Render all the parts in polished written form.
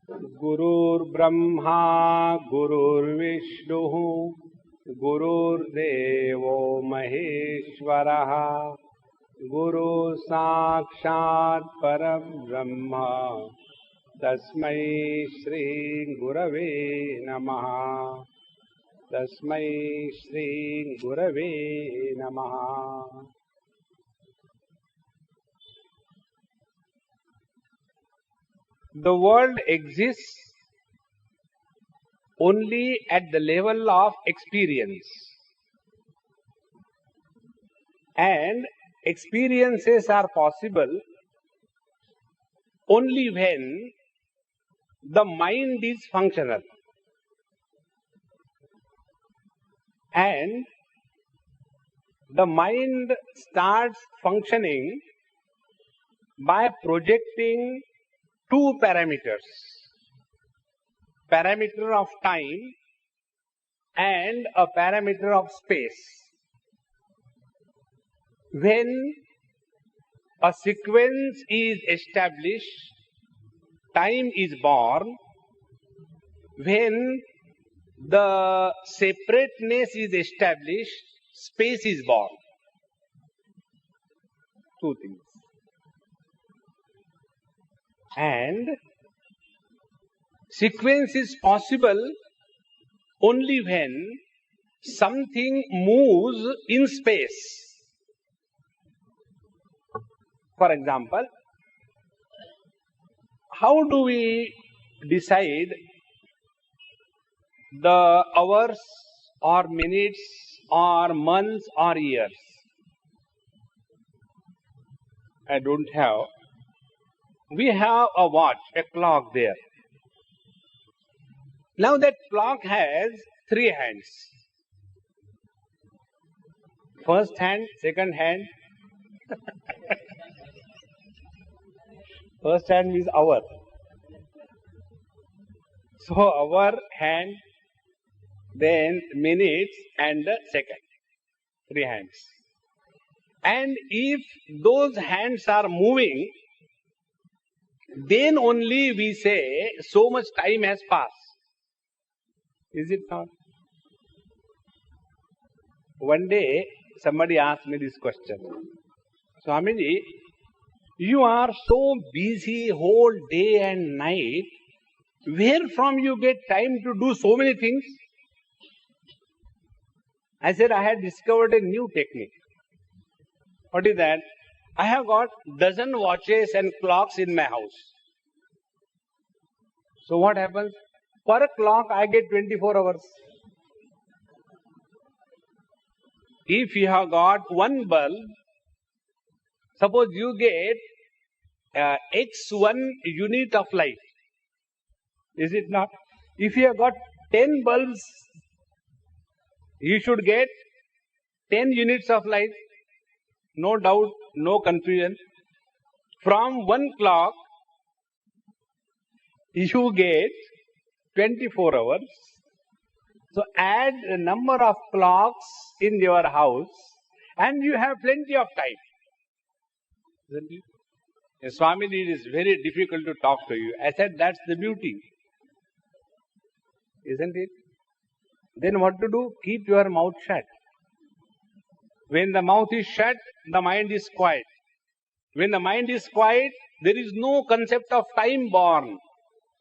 Gurur Brahma Gurur Vishnu Gurur Devo Maheshwaraha Guru Sakshat Param Brahma Tasmai Shri Gurave Namaha Tasmai Shri Gurave Namaha. The world exists only at the level of experience, and experiences are possible only when the mind is functional, and the mind starts functioning by projecting two parameters, parameter of time and a parameter of space. When a sequence is established, time is born. When the separateness is established, space is born. Two things. And sequence is possible only when something moves in space. For example, how do we decide the hours or minutes or months or years? I don't have. We have a watch, a clock there. Now that clock has three hands. First hand, second hand. First hand is hour. So hour, hand, then minutes and the second. Three hands. And if those hands are moving, then only we say so much time has passed. Is it not? One day somebody asked me this question. Swamiji, you are so busy whole day and night. Where from you get time to do so many things? I said I had discovered a new technique. What is that? I have got dozen watches and clocks in my house. So what happens? Per clock I get 24 hours. If you have got one bulb, suppose you get x1 unit of light. Is it not? If you have got 10 bulbs, you should get 10 units of light. No doubt, no confusion. From one clock, you get 24 hours. So add the number of clocks in your house and you have plenty of time. Isn't it? Swami, it is very difficult to talk to you. I said that's the beauty. Isn't it? Then what to do? Keep your mouth shut. When the mouth is shut, the mind is quiet. When the mind is quiet, there is no concept of time born.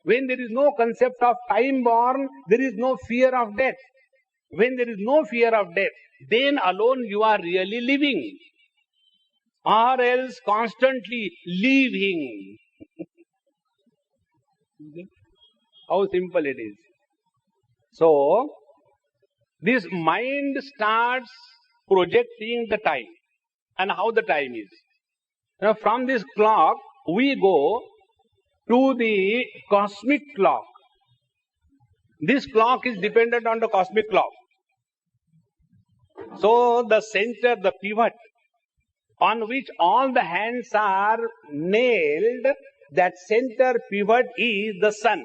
When there is no concept of time born, there is no fear of death. When there is no fear of death, then alone you are really living. Or else constantly leaving. How simple it is. So, this mind starts projecting the time and how the time is. Now, from this clock, we go to the cosmic clock. This clock is dependent on the cosmic clock. So, the center, the pivot on which all the hands are nailed, that center pivot is the sun.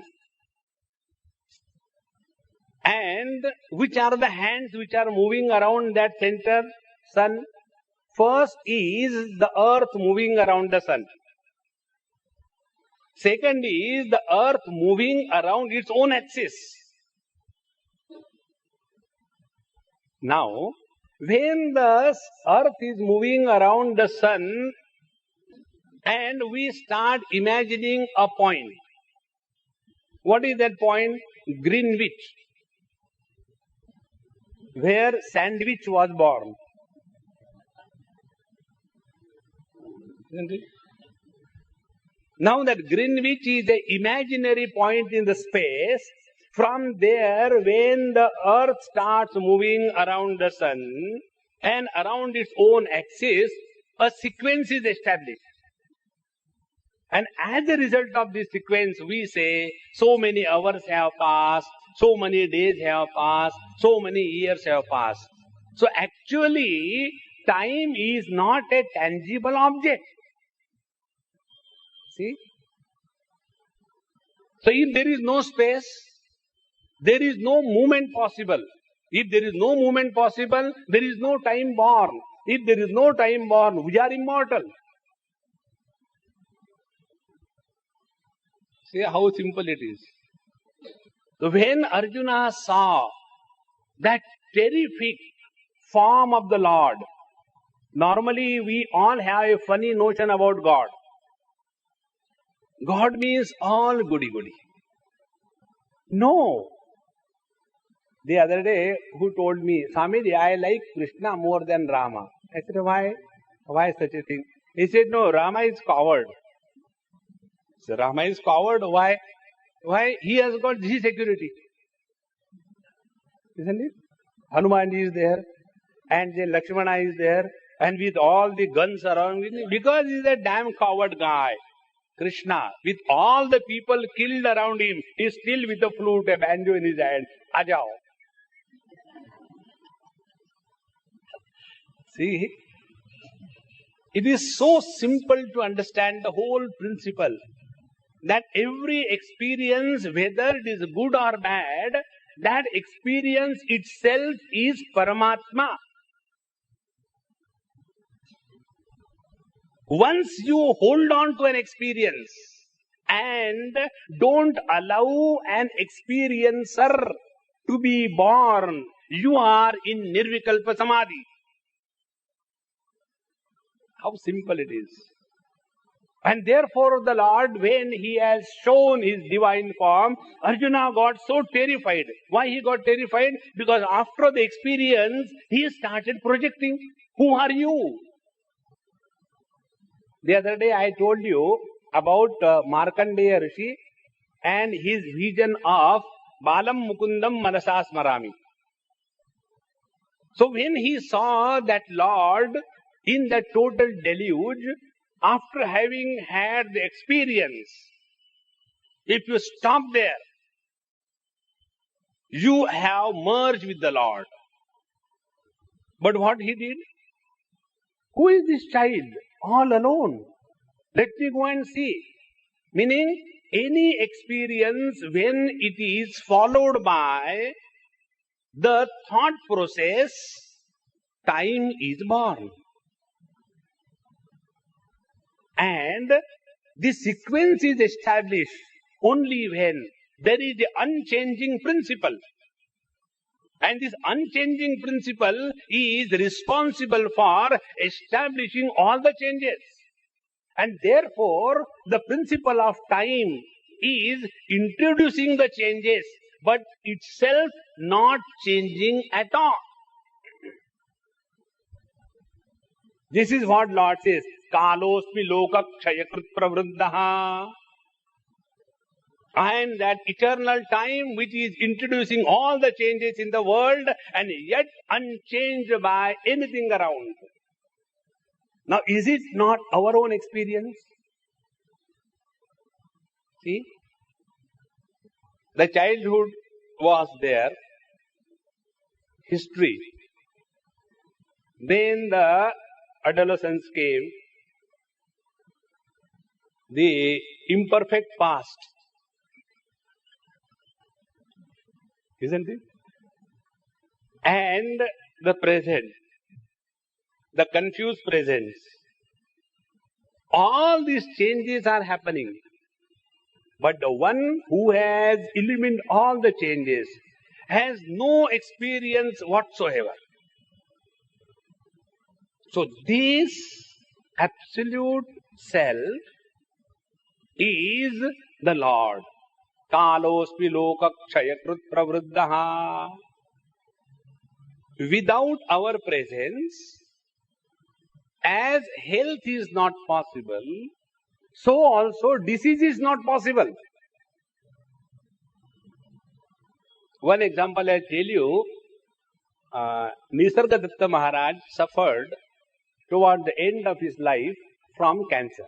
And which are the hands which are moving around that center sun? First is the earth moving around the sun. Second is the earth moving around its own axis. Now, when the earth is moving around the sun and we start imagining a point, what is that point? Greenwich, where sandwich was born. Isn't it? Now that Greenwich is an imaginary point in the space. From there, when the earth starts moving around the sun and around its own axis, a sequence is established. And as a result of this sequence, we say, so many hours have passed, so many days have passed, so many years have passed. So actually, time is not a tangible object. See? So if there is no space, there is no movement possible. If there is no movement possible, there is no time born. If there is no time born, we are immortal. See how simple it is. So when Arjuna saw that terrific form of the Lord, normally we all have a funny notion about God. God means all goody-goody. No. The other day, who told me, Swamiji, I like Krishna more than Rama. I said, why? Why such a thing? He said, no, Rama is coward. So Rama is coward. Why? Why? He has got this security. Isn't it? Hanuman is there, and then Lakshmana is there, and with all the guns around him, because he is a damn coward guy. Krishna, with all the people killed around him, he is still with a flute, a banjo in his hand. Ajao. See, it is so simple to understand the whole principle that every experience, whether it is good or bad, that experience itself is Paramatma. Once you hold on to an experience and don't allow an experiencer to be born, you are in Nirvikalpa Samadhi. How simple it is. And therefore the Lord, when He has shown His divine form, Arjuna got so terrified. Why he got terrified? Because after the experience, he started projecting. Who are you? The other day I told you about Markandeya Rishi and his vision of Balam Mukundam Manasa Smarami. So when he saw that Lord in the total deluge, after having had the experience, if you stop there, you have merged with the Lord. But what he did? Who is this child? All alone. Let me go and see. Meaning, any experience when it is followed by the thought process, time is born. And the sequence is established only when there is the unchanging principle. And this unchanging principle is responsible for establishing all the changes. And therefore, the principle of time is introducing the changes, but itself not changing at all. This is what Lord says, Kalosmi loka kshayakrit pravruddha. I am that eternal time which is introducing all the changes in the world and yet unchanged by anything around. Now, is it not our own experience? See, the childhood was there, history. Then the adolescence came, the imperfect past. Isn't it? And the present, the confused presence. All these changes are happening. But the one who has eliminated all the changes has no experience whatsoever. So this absolute self is the Lord. Kalospi lokakshayakrit pravruddha. Without our presence, as health is not possible, so also disease is not possible. One example I tell you, Nisargadatta Maharaj suffered toward the end of his life from cancer.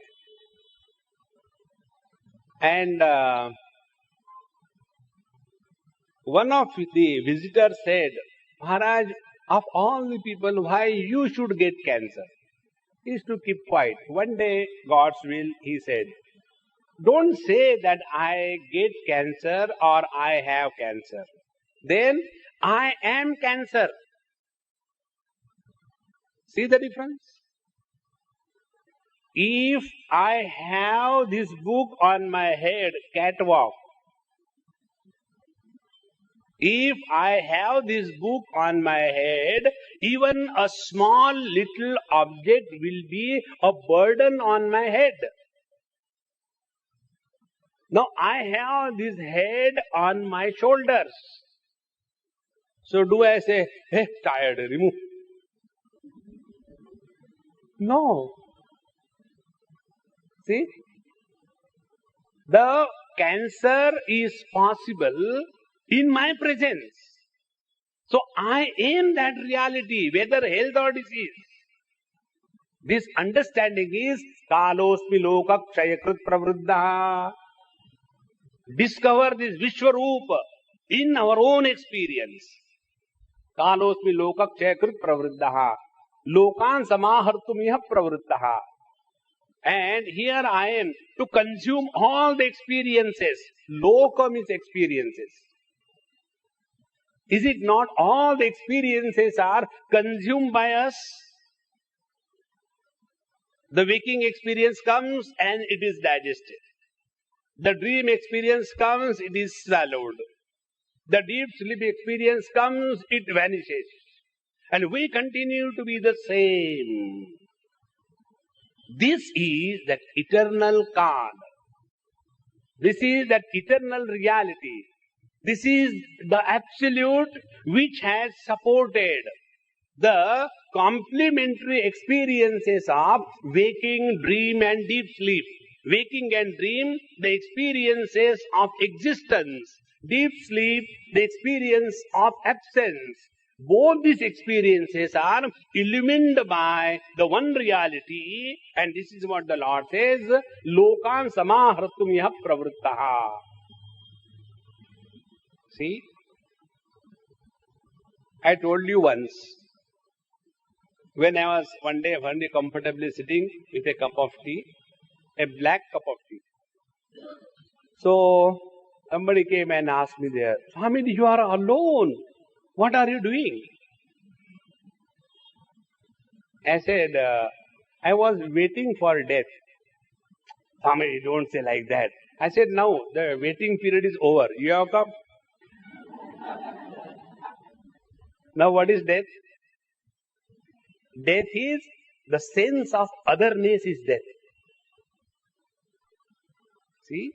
And one of the visitors said, Maharaj, of all the people, why you should get cancer? He is to keep quiet. One day, God's will, he said, don't say that I get cancer or I have cancer. Then I am cancer. See the difference? If I have this book on my head, catwalk, if I have this book on my head, even a small little object will be a burden on my head. Now I have this head on my shoulders. So do I say, hey, tired, remove? No. See? The cancer is possible in my presence. So I am that reality, whether health or disease. This understanding is kalosmi lokakshayakrit pravruddha. Discover this Vishwarupa in our own experience. Kalosmi lokakshayakrit pravruddha. Lokan samahartumiha pravruddha. And here I am to consume all the experiences. Lokam is experiences. Is it not all the experiences are consumed by us? The waking experience comes and it is digested. The dream experience comes, it is swallowed. The deep sleep experience comes, it vanishes. And we continue to be the same. This is that eternal God. This is that eternal reality. This is the absolute which has supported the complementary experiences of waking, dream and deep sleep. Waking and dream, the experiences of existence. Deep sleep, the experience of absence. Both these experiences are illumined by the one reality, and this is what the Lord says, Lokan samahartum yaha pravruttaha. See, I told you once, when I was one day comfortably sitting with a cup of tea, a black cup of tea. So, somebody came and asked me there, Swami, you are alone. What are you doing? I said, I was waiting for death. Swami, don't say like that. I said, now the waiting period is over. You have come. Now what is death? Death is the sense of otherness is death. See?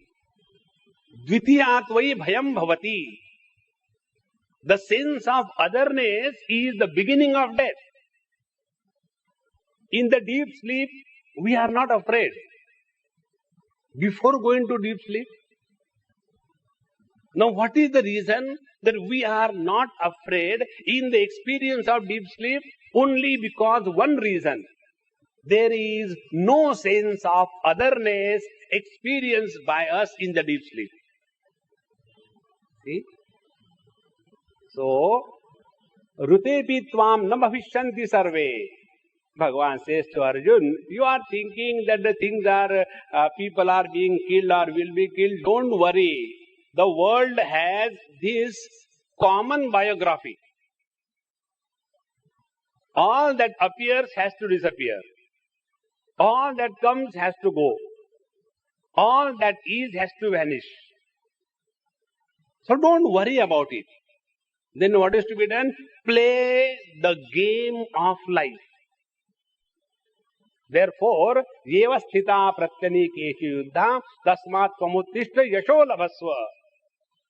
Dvitiyatvai bhayam bhavati. The sense of otherness is the beginning of death. In the deep sleep, we are not afraid. Before going to deep sleep, now what is the reason that we are not afraid in the experience of deep sleep? Only because one reason. There is no sense of otherness experienced by us in the deep sleep. See? So, Rutepi tvam na bhavishyanti sarve. Bhagavan says to Arjun, you are thinking that the things are, people are being killed or will be killed. Don't worry. The world has this common biography. All that appears has to disappear. All that comes has to go. All that is has to vanish. So don't worry about it. Then what is to be done? Play the game of life. Therefore, yeva sthita pratyanikeshu yuddha tasmat tvamuttishta yasho labhasva.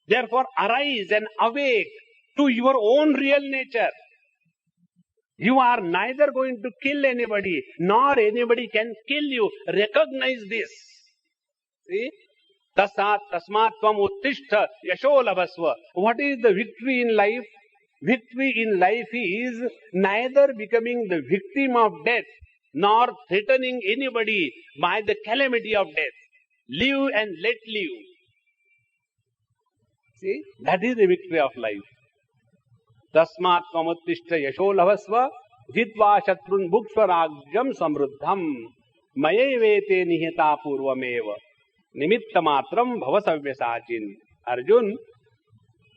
Therefore, arise and awake to your own real nature. You are neither going to kill anybody, nor anybody can kill you. Recognize this. See? Tasmat tvam uttishta yasho labhasva. What is the victory in life? Victory in life is neither becoming the victim of death, nor threatening anybody by the calamity of death. Live and let live. See? That is the victory of life. Tasmat tvamuttishta yasho labhasva jitva shatrun bhukshvarajyam samruddham mayevete nihita purvameva nimitta matram bhavasavyasaachin. Arjun,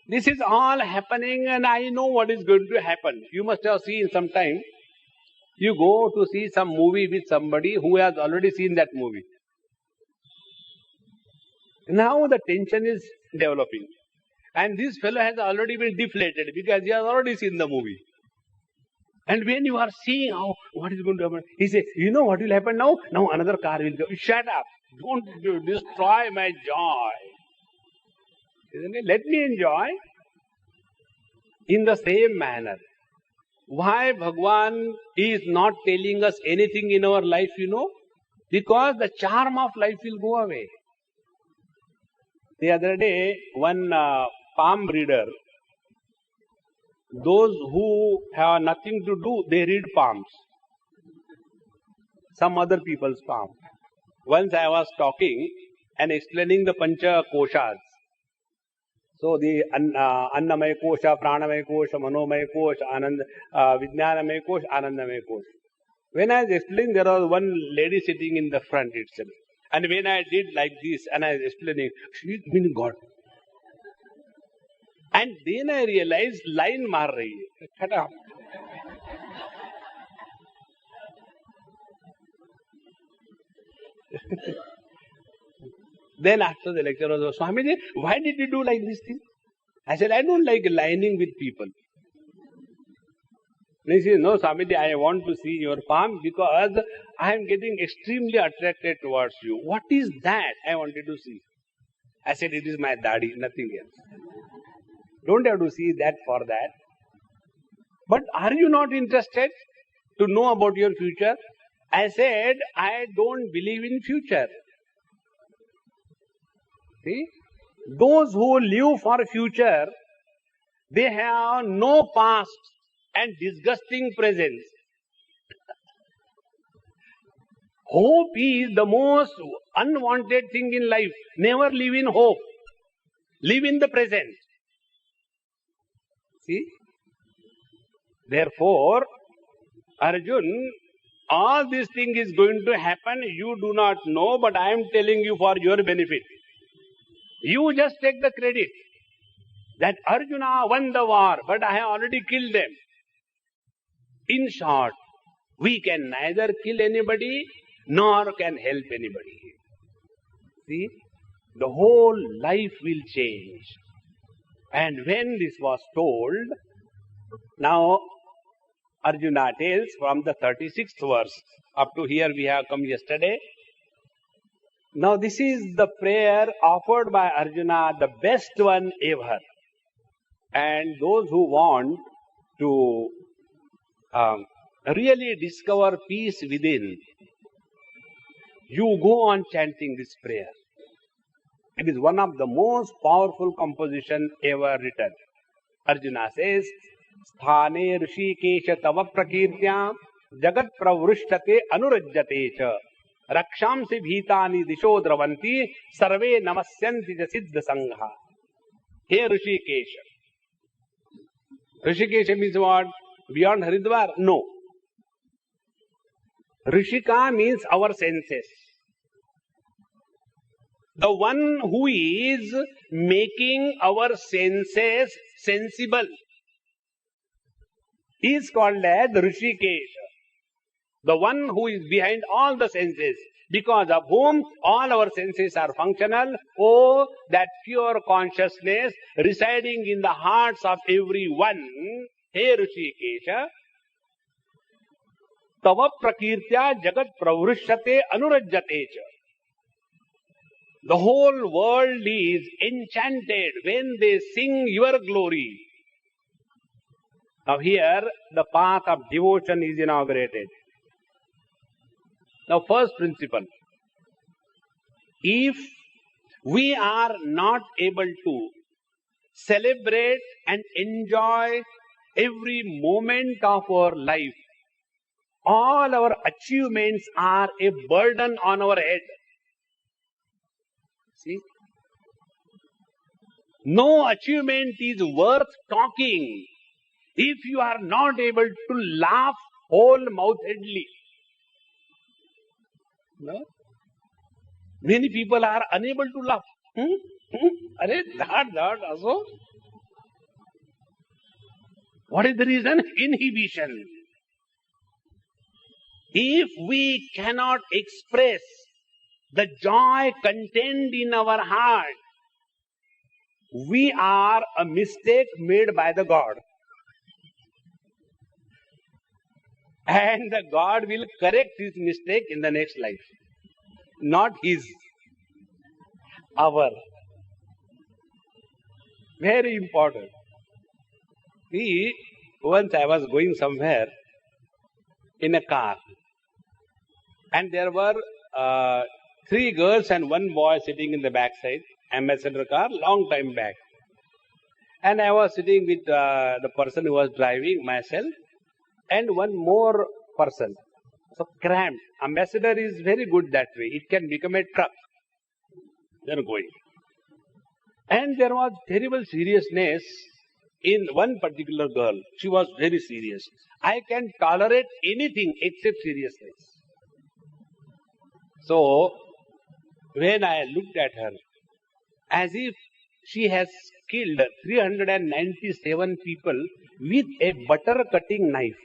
this is all happening and I know what is going to happen. You must have seen sometime. You go to see some movie with somebody who has already seen that movie. Now the tension is developing. And this fellow has already been deflated because he has already seen the movie. And when you are seeing what is going to happen, he says, you know what will happen now? Now another car will go. Shut up. Don't destroy my joy. Isn't it? Let me enjoy. In the same manner, why Bhagwan is not telling us anything in our life, you know? Because the charm of life will go away. The other day, one palm reader, those who have nothing to do, they read palms. Some other people's palm. Once I was talking and explaining the Pancha Koshas. So the Annamaya Kosha, Pranamaya Kosha, Manomaya Kosha, Vijnanamaya Kosha, Anandamaya Kosha. When I was explaining, there was one lady sitting in the front itself. And when I did like this and I was explaining, she means God. And then I realized, line maar rahi hai. Shut up. Then after the lecture was, Swamiji, why did you do like this thing? I said, I don't like lining with people. And he said, no, Swamiji, I want to see your palm because I am getting extremely attracted towards you. What is that I wanted to see? I said, it is my dadi, nothing else. Don't have to see that for that. But are you not interested to know about your future? I said, I don't believe in future. See? Those who live for future, they have no past and disgusting present. Hope is the most unwanted thing in life. Never live in hope. Live in the present. See? Therefore, Arjun, all this thing is going to happen, you do not know, but I am telling you for your benefit. You just take the credit that Arjuna won the war, but I have already killed them. In short, we can neither kill anybody nor can help anybody. See, the whole life will change. And when this was told, now Arjuna tells from the 36th verse, up to here we have come yesterday. Now this is the prayer offered by Arjuna, the best one ever. And those who want to really discover peace within, you go on chanting this prayer. It is one of the most powerful composition ever written. Arjuna says, Sthane Rishikesha tava prakirtyam jagat pravrishtate anurajyate cha rakshamsi bhitani disho dravanti sarve namasyanti siddha sangha. Here Rishikesha. Rishikesha means what? Beyond Haridwar? No. Rishika means our senses. The one who is making our senses sensible is called as Rishikesha. The one who is behind all the senses. because of whom all our senses are functional. Oh, that pure consciousness residing in the hearts of everyone. Hey Rishikesha, tava prakirtya jagat pravrishyate anurajyate cha. The whole world is enchanted when they sing your glory. Now here the path of devotion is inaugurated. Now first principle, if we are not able to celebrate and enjoy every moment of our life, all our achievements are a burden on our head. See? No achievement is worth talking if you are not able to laugh whole-mouthedly. No? Many people are unable to laugh. Arey, that, also. What is the reason? Inhibition. If we cannot express the joy contained in our heart, we are a mistake made by the God. And the God will correct his mistake in the next life. Not his, our. Very important. See, once I was going somewhere in a car, and there were 3 girls and 1 boy sitting in the backside, ambassador car, long time back. And I was sitting with the person who was driving, myself, and 1 more person. So cramped. Ambassador is very good that way. It can become a truck. They are going. And there was terrible seriousness in one particular girl. She was very serious. I can tolerate anything except seriousness. So, when I looked at her, as if she has killed 397 people with a butter cutting knife.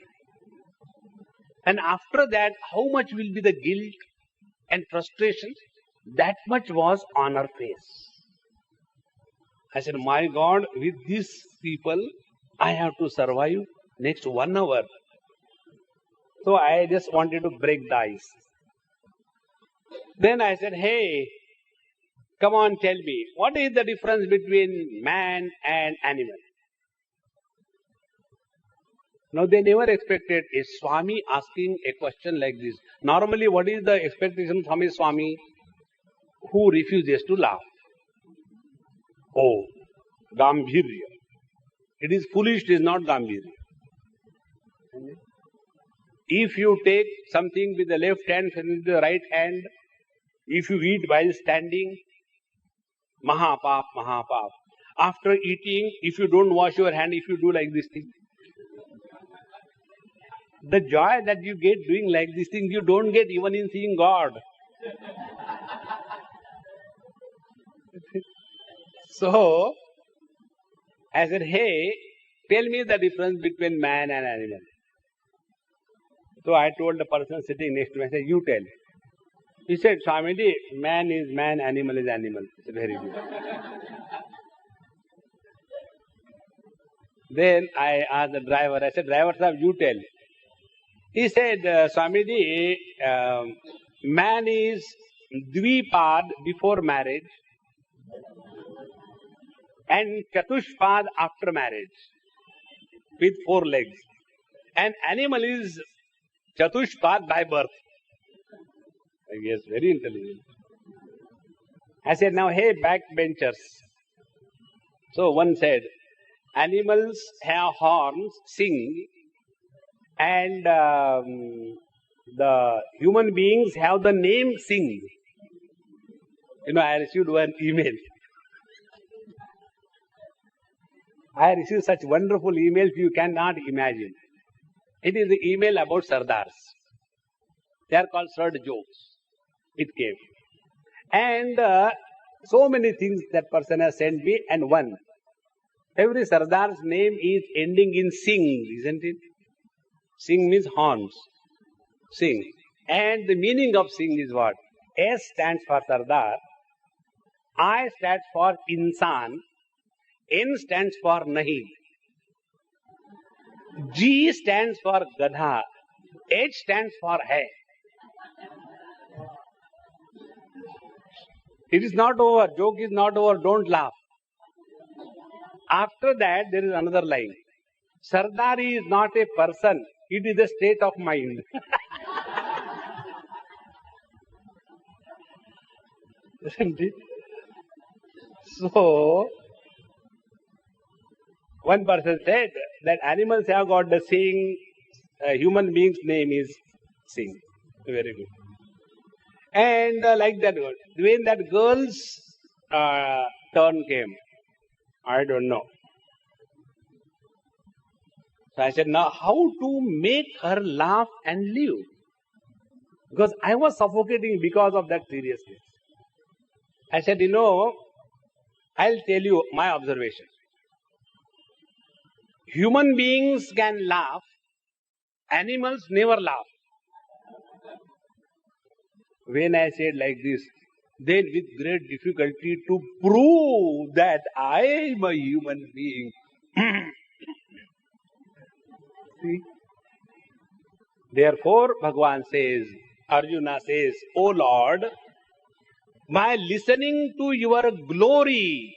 And after that, how much will be the guilt and frustration? That much was on her face. I said, my God, with these people, I have to survive next 1 hour. So I just wanted to break the ice. Then I said, hey, come on, tell me, what is the difference between man and animal? Now, they never expected a Swami asking a question like this. Normally, what is the expectation from a Swami who refuses to laugh? Oh, Gambhirya. It is foolish, it is not Gambhirya. If you take something with the left hand and the right hand, if you eat while standing, Mahapap, Mahapap. After eating, if you don't wash your hand, if you do like this thing, the joy that you get doing like this thing, you don't get even in seeing God. So, I said, hey, tell me the difference between man and animal. So I told the person sitting next to me, I said, you tell. He said, Swamiji, man is man, animal is animal. I said, very good. Then I asked the driver, I said, driver sahab, you tell. He said, Swamiji, man is dvipad before marriage and chatushpad after marriage with 4 legs. And animal is chatushpad by birth. I guess very intelligent. I said, now, hey, backbenchers. So one said, animals have horns, sing, and the human beings have the name Sing. You know, I received one email. I received such wonderful emails you cannot imagine. It is the email about Sardars. They are called Sard jokes. It came. And so many things that person has sent me, and one. Every Sardar's name is ending in Sing, isn't it? Sing means horns. Sing. And the meaning of Sing is what? S stands for Sardar, I stands for Insan, N stands for Nahi, G stands for Gadha, H stands for Hai. It is not over. Joke is not over. Don't laugh. After that, there is another line. Sardar is not a person. It is a state of mind. Isn't it? So, one person said that animals have got the saying, human being's name is Singh. Very good. And like that, when that girl's turn came, I don't know. So I said, now how to make her laugh and live? Because I was suffocating because of that seriousness. I said, I'll tell you my observation. Human beings can laugh, animals never laugh. When I said like this, then with great difficulty to prove that I am a human being. See? Therefore, Bhagavan says, Arjuna says, O Lord, by listening to your glory,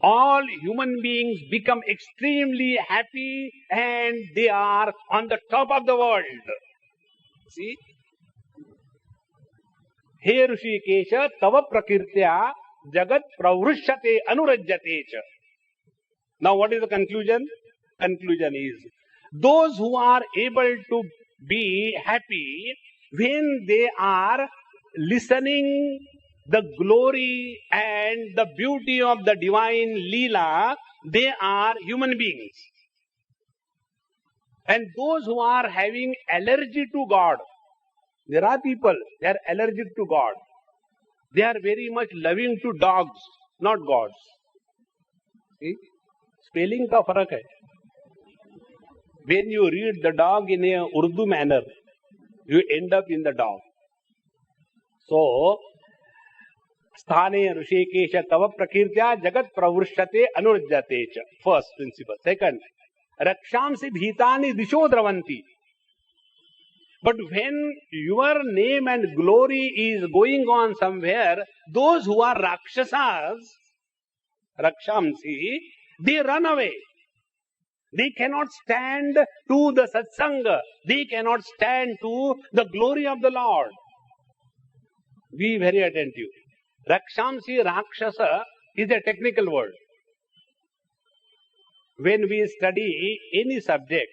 all human beings become extremely happy and they are on the top of the world. See? He Rishikesha tava prakirtya jagat pravrushate anurajyate cha. Now what is the conclusion? Conclusion is, those who are able to be happy when they are listening the glory and the beauty of the divine Leela, they are human beings. And those who are having allergy to God, there are people, they are allergic to God. They are very much loving to dogs, not gods. See? Spelling ka farak hai. When you read the dog in a Urdu manner, you end up in the dog. So, Sthane Rishikesha tava prakirtya jagat pravrushate anurjate cha. First principle. Second, Rakshamsi bhitani disho dravanti. But when your name and glory is going on somewhere, those who are Rakshasas, Rakshamsi, they run away. They cannot stand to the Satsang. They cannot stand to the glory of the Lord. Be very attentive. Rakshamsi, Rakshasa is a technical word. When we study any subject,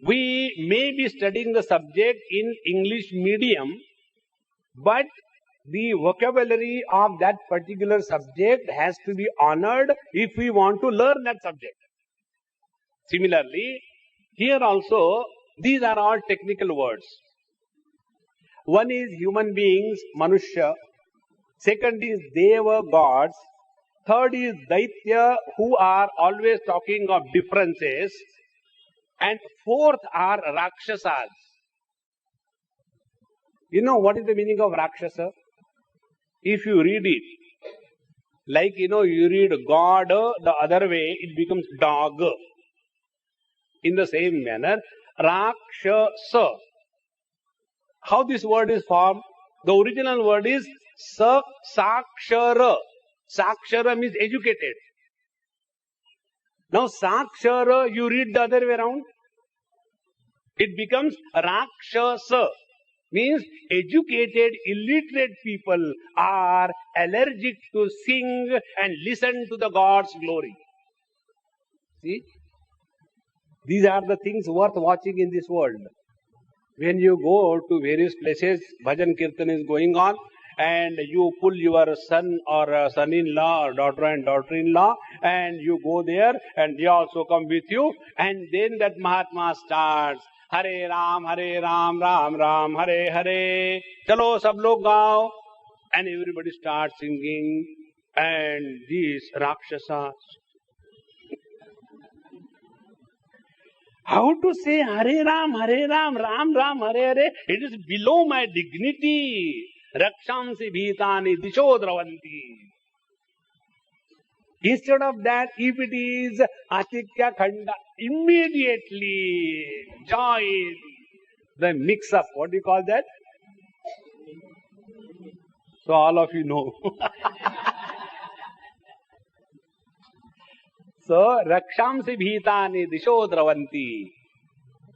we may be studying the subject in English medium, but the vocabulary of that particular subject has to be honored if we want to learn that subject. Similarly, here also, these are all technical words. One is human beings, Manushya. Second is Deva, gods. Third is Daitya, who are always talking of differences. And fourth are Rakshasas. You know what is the meaning of Rakshasa? If you read it, like you read God the other way, it becomes dog. In the same manner, Rakshasa. How this word is formed? The original word is Sakshara. Sakshara means educated. Now Sakshara, you read the other way around. It becomes Rakshasa. Means educated, illiterate people are allergic to sing and listen to the God's glory. See? These are the things worth watching in this world. When you go to various places, bhajan kirtan is going on, and you pull your son or son-in-law or daughter and daughter-in-law, and you go there, and they also come with you, and then that Mahatma starts, Hare Ram, Ram Ram, Hare Hare, chalo sab log gao, and everybody starts singing, and these Rakshasas. How to say Hare Ram, Ram Ram, Hare Hare? It is below my dignity. Rakshamsi bhitani disho dravanti. Instead of that, if it is Atikya Khanda, immediately join the mix up. What do you call that? So all of you know. So, Rakshamsi bhitani disho dravanti.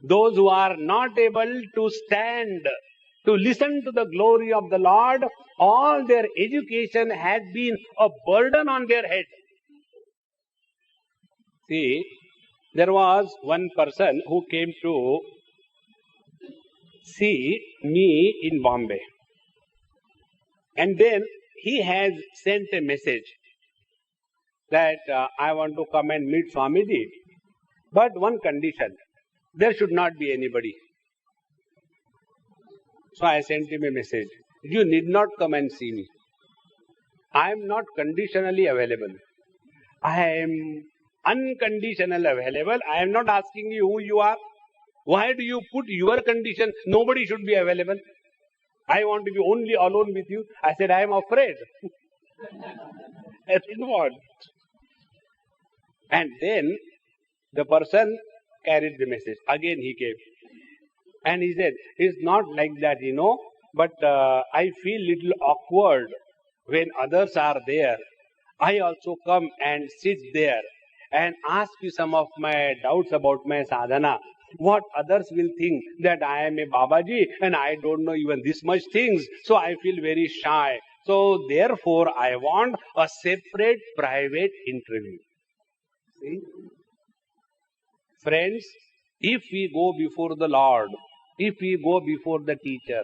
Those who are not able to stand, to listen to the glory of the Lord, all their education has been a burden on their head. See, there was one person who came to see me in Bombay. And then he has sent a message that I want to come and meet Swamiji. But one condition, there should not be anybody. So I sent him a message. You need not come and see me. I am not conditionally available. I am unconditionally available. I am not asking you who you are. Why do you put your condition? Nobody should be available. I want to be only alone with you. I said, I am afraid. I didn't want. And then the person carried the message. Again he came. And he said, it's not like that, but I feel little awkward when others are there. I also come and sit there and ask you some of my doubts about my sadhana. What others will think that I am a Babaji and I don't know even this much things. So I feel very shy. So therefore I want a separate private interview. See? Friends, if we go before the Lord, if we go before the teacher,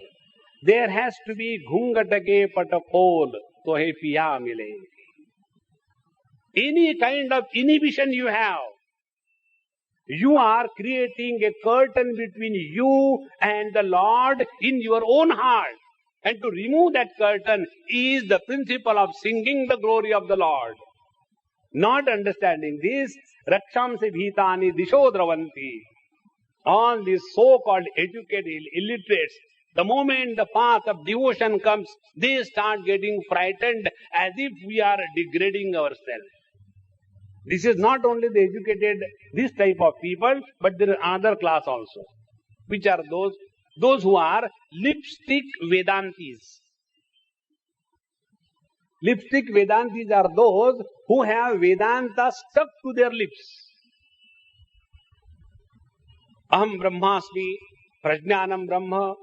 there has to be ghungatake patapol tohe piya mile. Any kind of inhibition you have, you are creating a curtain between you and the Lord in your own heart. And to remove that curtain is the principle of singing the glory of the Lord. Not understanding this, Rakshamsi bhitani disho dravanti. All these so-called educated illiterates, the moment the path of devotion comes, they start getting frightened as if we are degrading ourselves. This is not only the educated, this type of people, but there is another class also, which are those who are lipstick Vedantis. Lipstick Vedantis are those who have Vedanta stuck to their lips. Aham Brahmasmi, Prajnanam Brahma,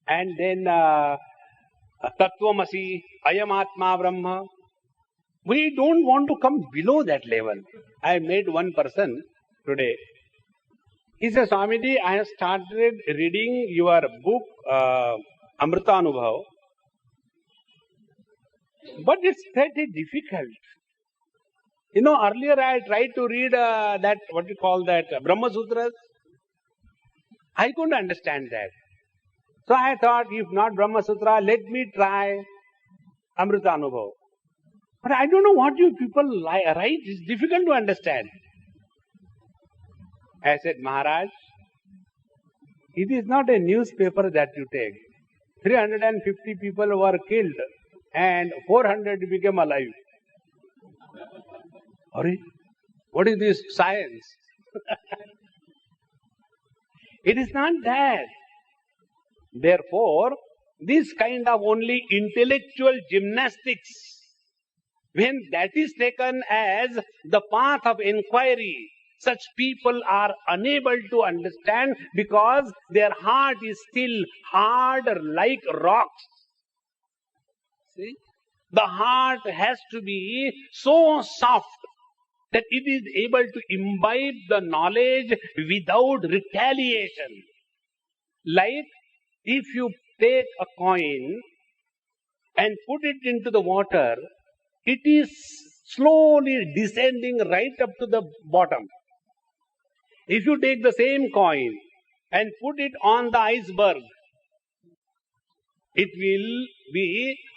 and then Tattvamasi, Ayam Atma Brahma. We don't want to come below that level. I met one person today. He said, Swamiji, I have started reading your book, Amritanubhav. But it's pretty difficult. Earlier I tried to read that, what you call that, Brahma Sutras. I couldn't understand that. So I thought, if not Brahma Sutra, let me try Amritanubhav. But I don't know what you people write. It's difficult to understand. I said, Maharaj, it is not a newspaper that you take. 350 people were killed and 400 became alive. What is this science? It is not that. Therefore, this kind of only intellectual gymnastics, when that is taken as the path of inquiry, such people are unable to understand because their heart is still hard like rocks. See? The heart has to be so soft that it is able to imbibe the knowledge without retaliation. Like if you take a coin and put it into the water, it is slowly descending right up to the bottom. If you take the same coin and put it on the iceberg,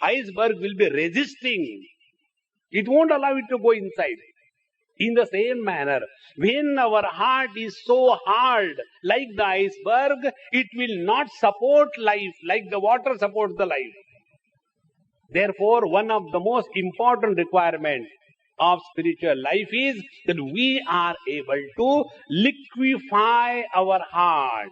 iceberg will be resisting. It won't allow it to go inside. In the same manner, when our heart is so hard, like the iceberg, it will not support life like the water supports the life. Therefore, one of the most important requirements of spiritual life is that we are able to liquefy our heart.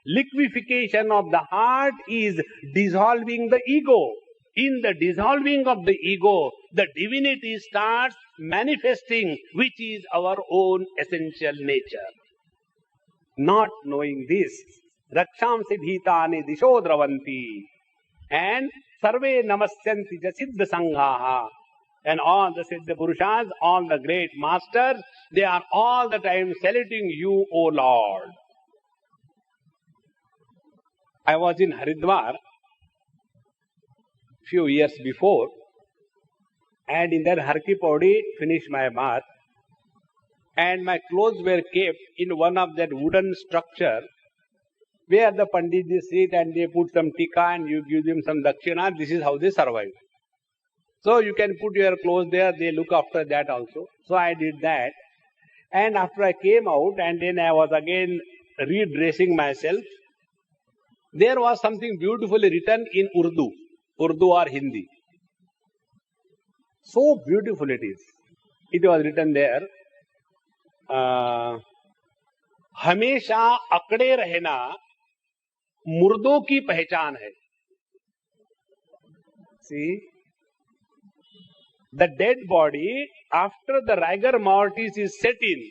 Liquefaction of the heart is dissolving the ego. In the dissolving of the ego, the divinity starts manifesting, which is our own essential nature. Not knowing this, Rakshamsi bhitani disho dravanti, and sarve namasyanti siddha sanghaha. And all the Siddha Purushas, all the great masters, they are all the time saluting you, O Lord. I was in Haridwar few years before, and in that Harki Paudi finished my bath, and my clothes were kept in one of that wooden structure where the Panditji sit and they put some tika and you give them some dakshina. This is how they survive. So you can put your clothes there, they look after that also. So I did that, and after I came out and then I was again redressing myself, there was something beautifully written in Urdu or Hindi. So beautiful it is. It was written there, हमेशा अकड़े रहना मुर्दों की पहचान है. See, the dead body, after the rigor mortis is set in,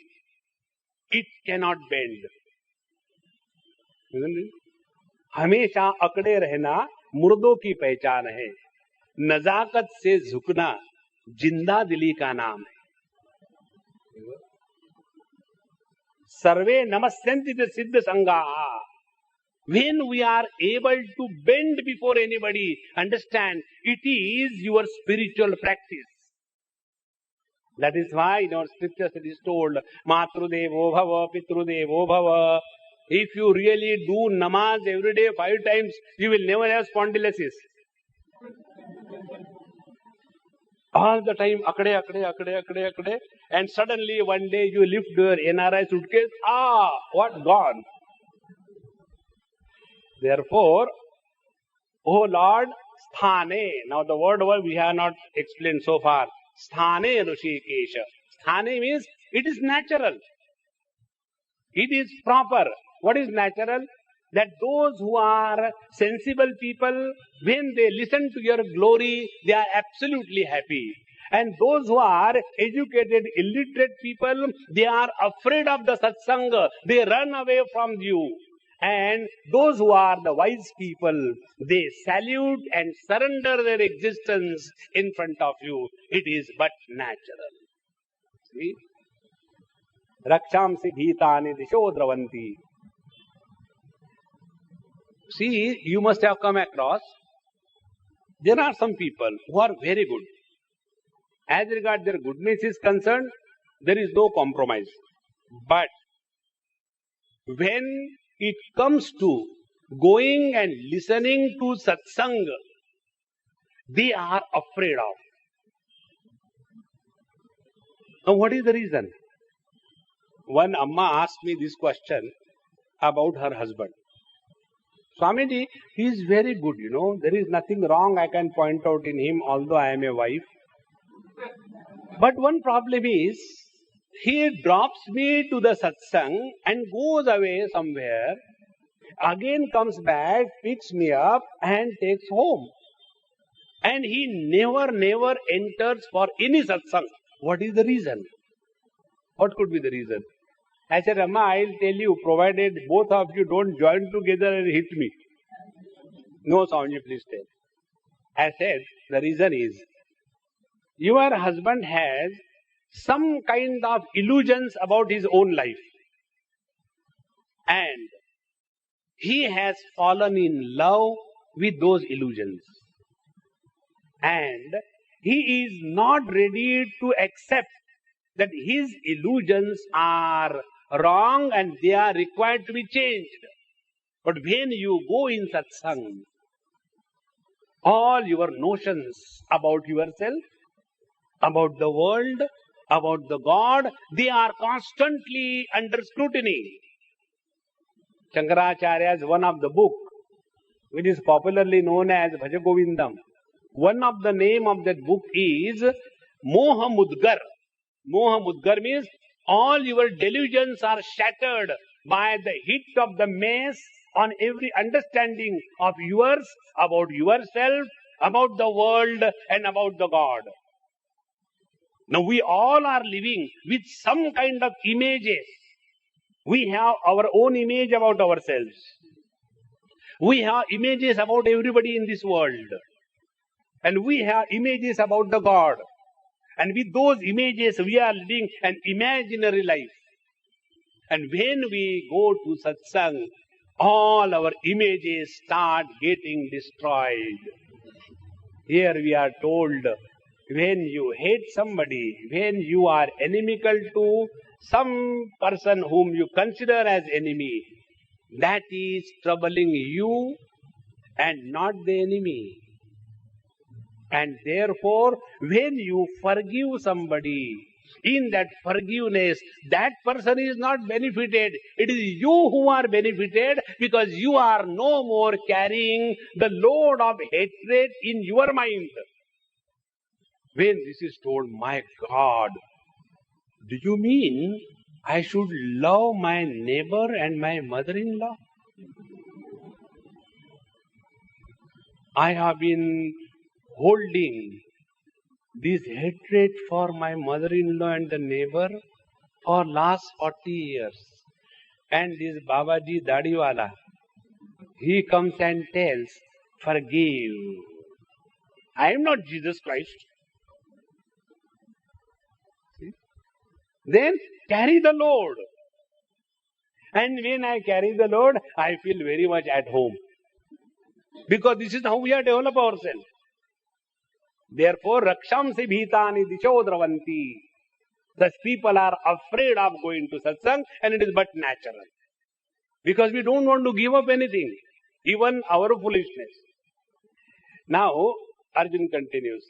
it cannot bend. Isn't it? हमेशा अकड़े रहना मुर्दों की पहचान है. नजाकत से झुकना जिंदा दिली का नाम है. सर्वे नमस्यन्ति सिद्ध संगाहा. When we are able to bend before anybody, understand it is your spiritual practice. That is why in our scriptures it is told, Matrudevo Bhava, Pitrudevo Bhava. If you really do namaz every day 5 times, you will never have spondylosis. All the time, akade, and suddenly one day you lift your NRI suitcase, what gone? Therefore, O Lord, sthane. Now the word we have not explained so far. Sthane Rishikesha. Sthane means it is natural. It is proper. What is natural? That those who are sensible people, when they listen to your glory, they are absolutely happy. And those who are educated, illiterate people, they are afraid of the satsang. They run away from you. And those who are the wise people, they salute and surrender their existence in front of you. It is but natural. See? Rakshamsi bhitani disho dravanti. See, you must have come across, there are some people who are very good. As regards their goodness is concerned, there is no compromise. But when it comes to going and listening to satsang, they are afraid of. Now what is the reason? One Amma asked me this question about her husband. Swamiji, he is very good, there is nothing wrong I can point out in him, although I am a wife. But one problem is, he drops me to the satsang and goes away somewhere, again comes back, picks me up and takes home. And he never enters for any satsang. What is the reason? What could be the reason? I said, Amma, I'll tell you, provided both of you don't join together and hit me. No, Swamiji, please tell. I said, the reason is, your husband has some kind of illusions about his own life. And he has fallen in love with those illusions. And he is not ready to accept that his illusions are wrong and they are required to be changed. But when you go in satsang, all your notions about yourself, about the world, about the God, they are constantly under scrutiny. Shankaracharya's one of the book, which is popularly known as Bhajagovindam. One of the name of that book is Moha Mudgar. Moha Mudgar means all your delusions are shattered by the hit of the mace on every understanding of yours, about yourself, about the world, and about the God. Now we all are living with some kind of images. We have our own image about ourselves. We have images about everybody in this world. And we have images about the God. And with those images, we are living an imaginary life. And when we go to Satsang, all our images start getting destroyed. Here we are told, when you hate somebody, when you are inimical to some person whom you consider as enemy, that is troubling you and not the enemy. And therefore, when you forgive somebody, in that forgiveness, that person is not benefited. It is you who are benefited, because you are no more carrying the load of hatred in your mind. When this is told, my God, do you mean I should love my neighbor and my mother-in-law? I have been holding this hatred for my mother-in-law and the neighbor for last 40 years. And this Babaji Dadiwala, he comes and tells, forgive. I am not Jesus Christ. See? Then carry the load. And when I carry the load, I feel very much at home. Because this is how we are develop ourselves. Therefore, Rakshamsi Bhitani Dishodravanti. Such people are afraid of going to Satsang, and it is but natural. Because we don't want to give up anything, even our foolishness. Now, Arjun continues.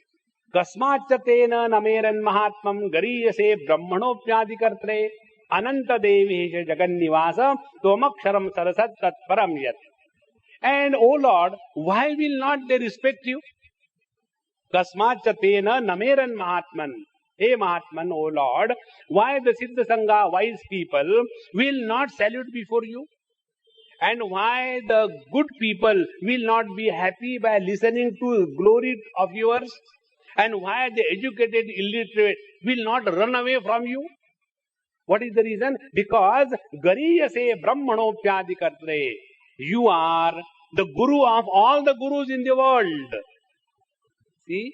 Kasmachatena nameran mahatmam gariyase brahmanopyadikartre ananta devesha jagannivasa tomaksharam sarasat tatparam yat. And, O Lord, why will not they respect you? Kasmachatena nameran mahatman. Hey Mahatman, O Lord, why the Siddha Sangha, wise people, will not salute before you? And why the good people will not be happy by listening to glory of yours? And why the educated illiterate will not run away from you? What is the reason? Because Gariyase Brahmanopyadikartre. You are the Guru of all the Gurus in the world. See?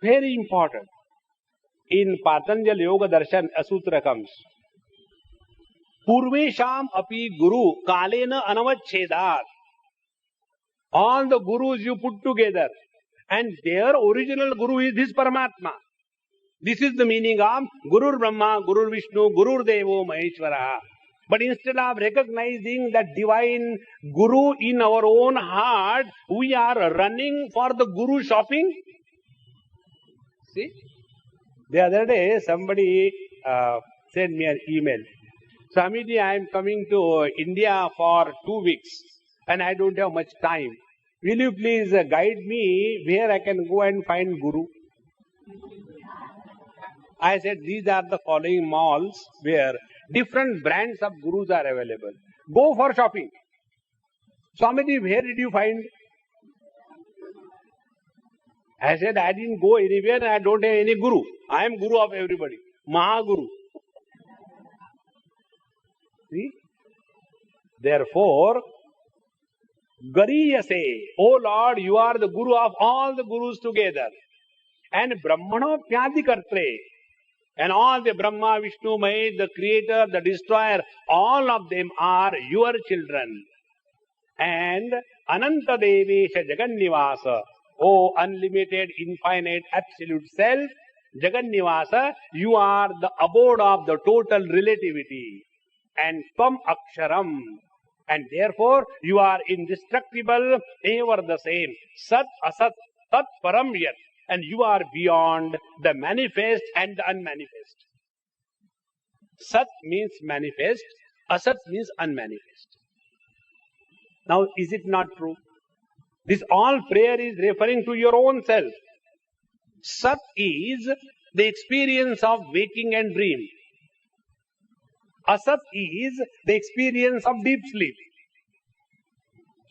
Very important. In Patanjali Yoga Darshan, a sutra comes. Purvesham api guru kalena anavachhedat. All the gurus you put together, and their original guru is this Paramatma. This is the meaning of Gurur Brahma, Gurur Vishnu, Gurur Devo Maheshwara. But instead of recognizing that divine guru in our own heart, we are running for the guru shopping. See? The other day, somebody sent me an email. Swamiji, I am coming to India for 2 weeks and I don't have much time. Will you please guide me where I can go and find Guru? I said, these are the following malls where different brands of Gurus are available. Go for shopping. Swamiji, where did you find? I said, I didn't go anywhere and I don't have any Guru. I am Guru of everybody. Mahaguru. See? Therefore, Gariyase, O Lord, you are the Guru of all the Gurus together. And Brahmanopyadikartre. And all the Brahma, Vishnu, Mahesh, the Creator, the Destroyer, all of them are your children. And Ananta Devesha Jagannivasa. O unlimited, infinite, absolute self, Jagannivasa, you are the abode of the total relativity. And Tvam Aksharam. And therefore, you are indestructible, ever the same. Sat Asat Tat Param Yat. and you are beyond the manifest and the unmanifest. Sat means manifest, Asat means unmanifest. Now, is it not true? This all prayer is referring to your own self. Sat is the experience of waking and dream. Asat is the experience of deep sleep.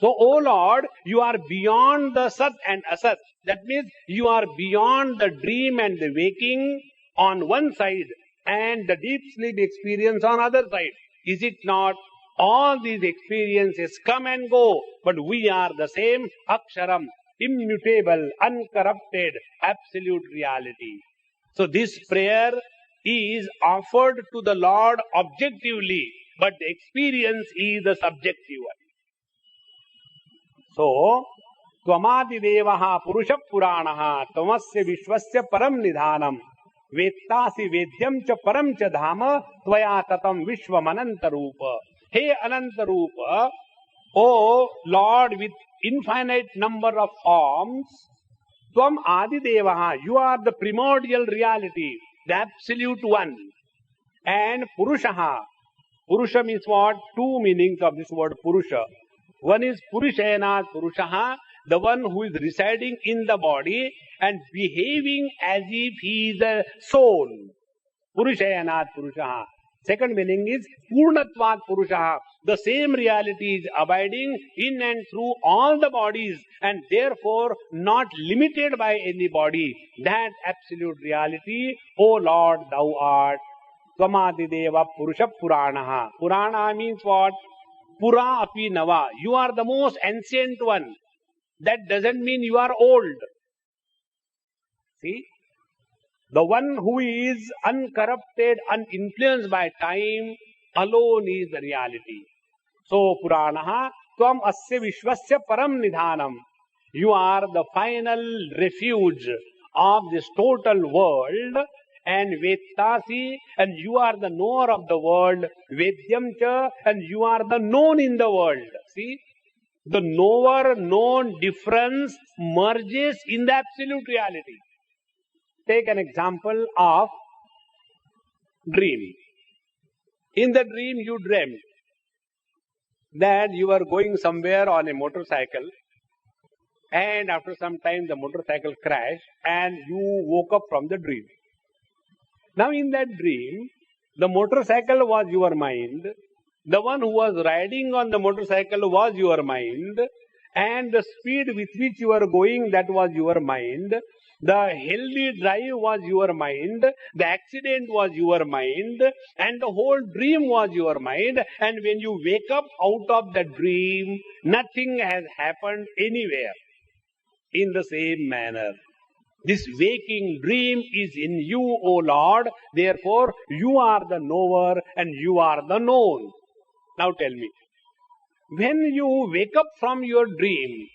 So, O Lord, you are beyond the Sat and Asat. That means you are beyond the dream and the waking on one side and the deep sleep experience on other side. Is it not? All these experiences come and go, but we are the same Aksharam, immutable, uncorrupted, absolute reality. So this prayer is offered to the Lord objectively, but the experience is the subjective one. So, Tvamadidevaha Purusha Puranaha Tvamasya Vishwasya Param Nidhanam Vettasi Vedyam Cha Param Cha Dhama Tvaya Tatam Vishwamanantarupa. Hey Anantarupa, O Lord with infinite number of forms, Tvam Adidevaha, you are the primordial reality, the absolute one. And Purushaha, Purusha means what? Two meanings of this word Purusha. One is Purushayanat Purushaha, the one who is residing in the body and behaving as if he is a soul. Purushayanat Purushaha. Second meaning is Purnatvat Purushaha. The same reality is abiding in and through all the bodies and therefore not limited by any body. That absolute reality, O Lord, thou art. Tvamadideva Purusha Puranaha. Purana means what? Pura api nava. You are the most ancient one. That doesn't mean you are old. See? The one who is uncorrupted, uninfluenced by time, alone is the reality. So, Puranaha, Tvam Asya Vishwasya Param Nidhanam. You are the final refuge of this total world. And Vettasi, and you are the knower of the world. Vedyam cha, and you are the known in the world. See? The knower-known difference merges in the absolute reality. Take an example of dream. In the dream you dreamt that you were going somewhere on a motorcycle and after some time the motorcycle crashed and you woke up from the dream. Now in that dream, the motorcycle was your mind, the one who was riding on the motorcycle was your mind, and the speed with which you were going, that was your mind. The healthy drive was your mind, the accident was your mind, and the whole dream was your mind. And when you wake up out of the dream, nothing has happened anywhere. In the same manner, this waking dream is in you, O Lord. Therefore, you are the knower and you are the known. Now tell me, when you wake up from your dream,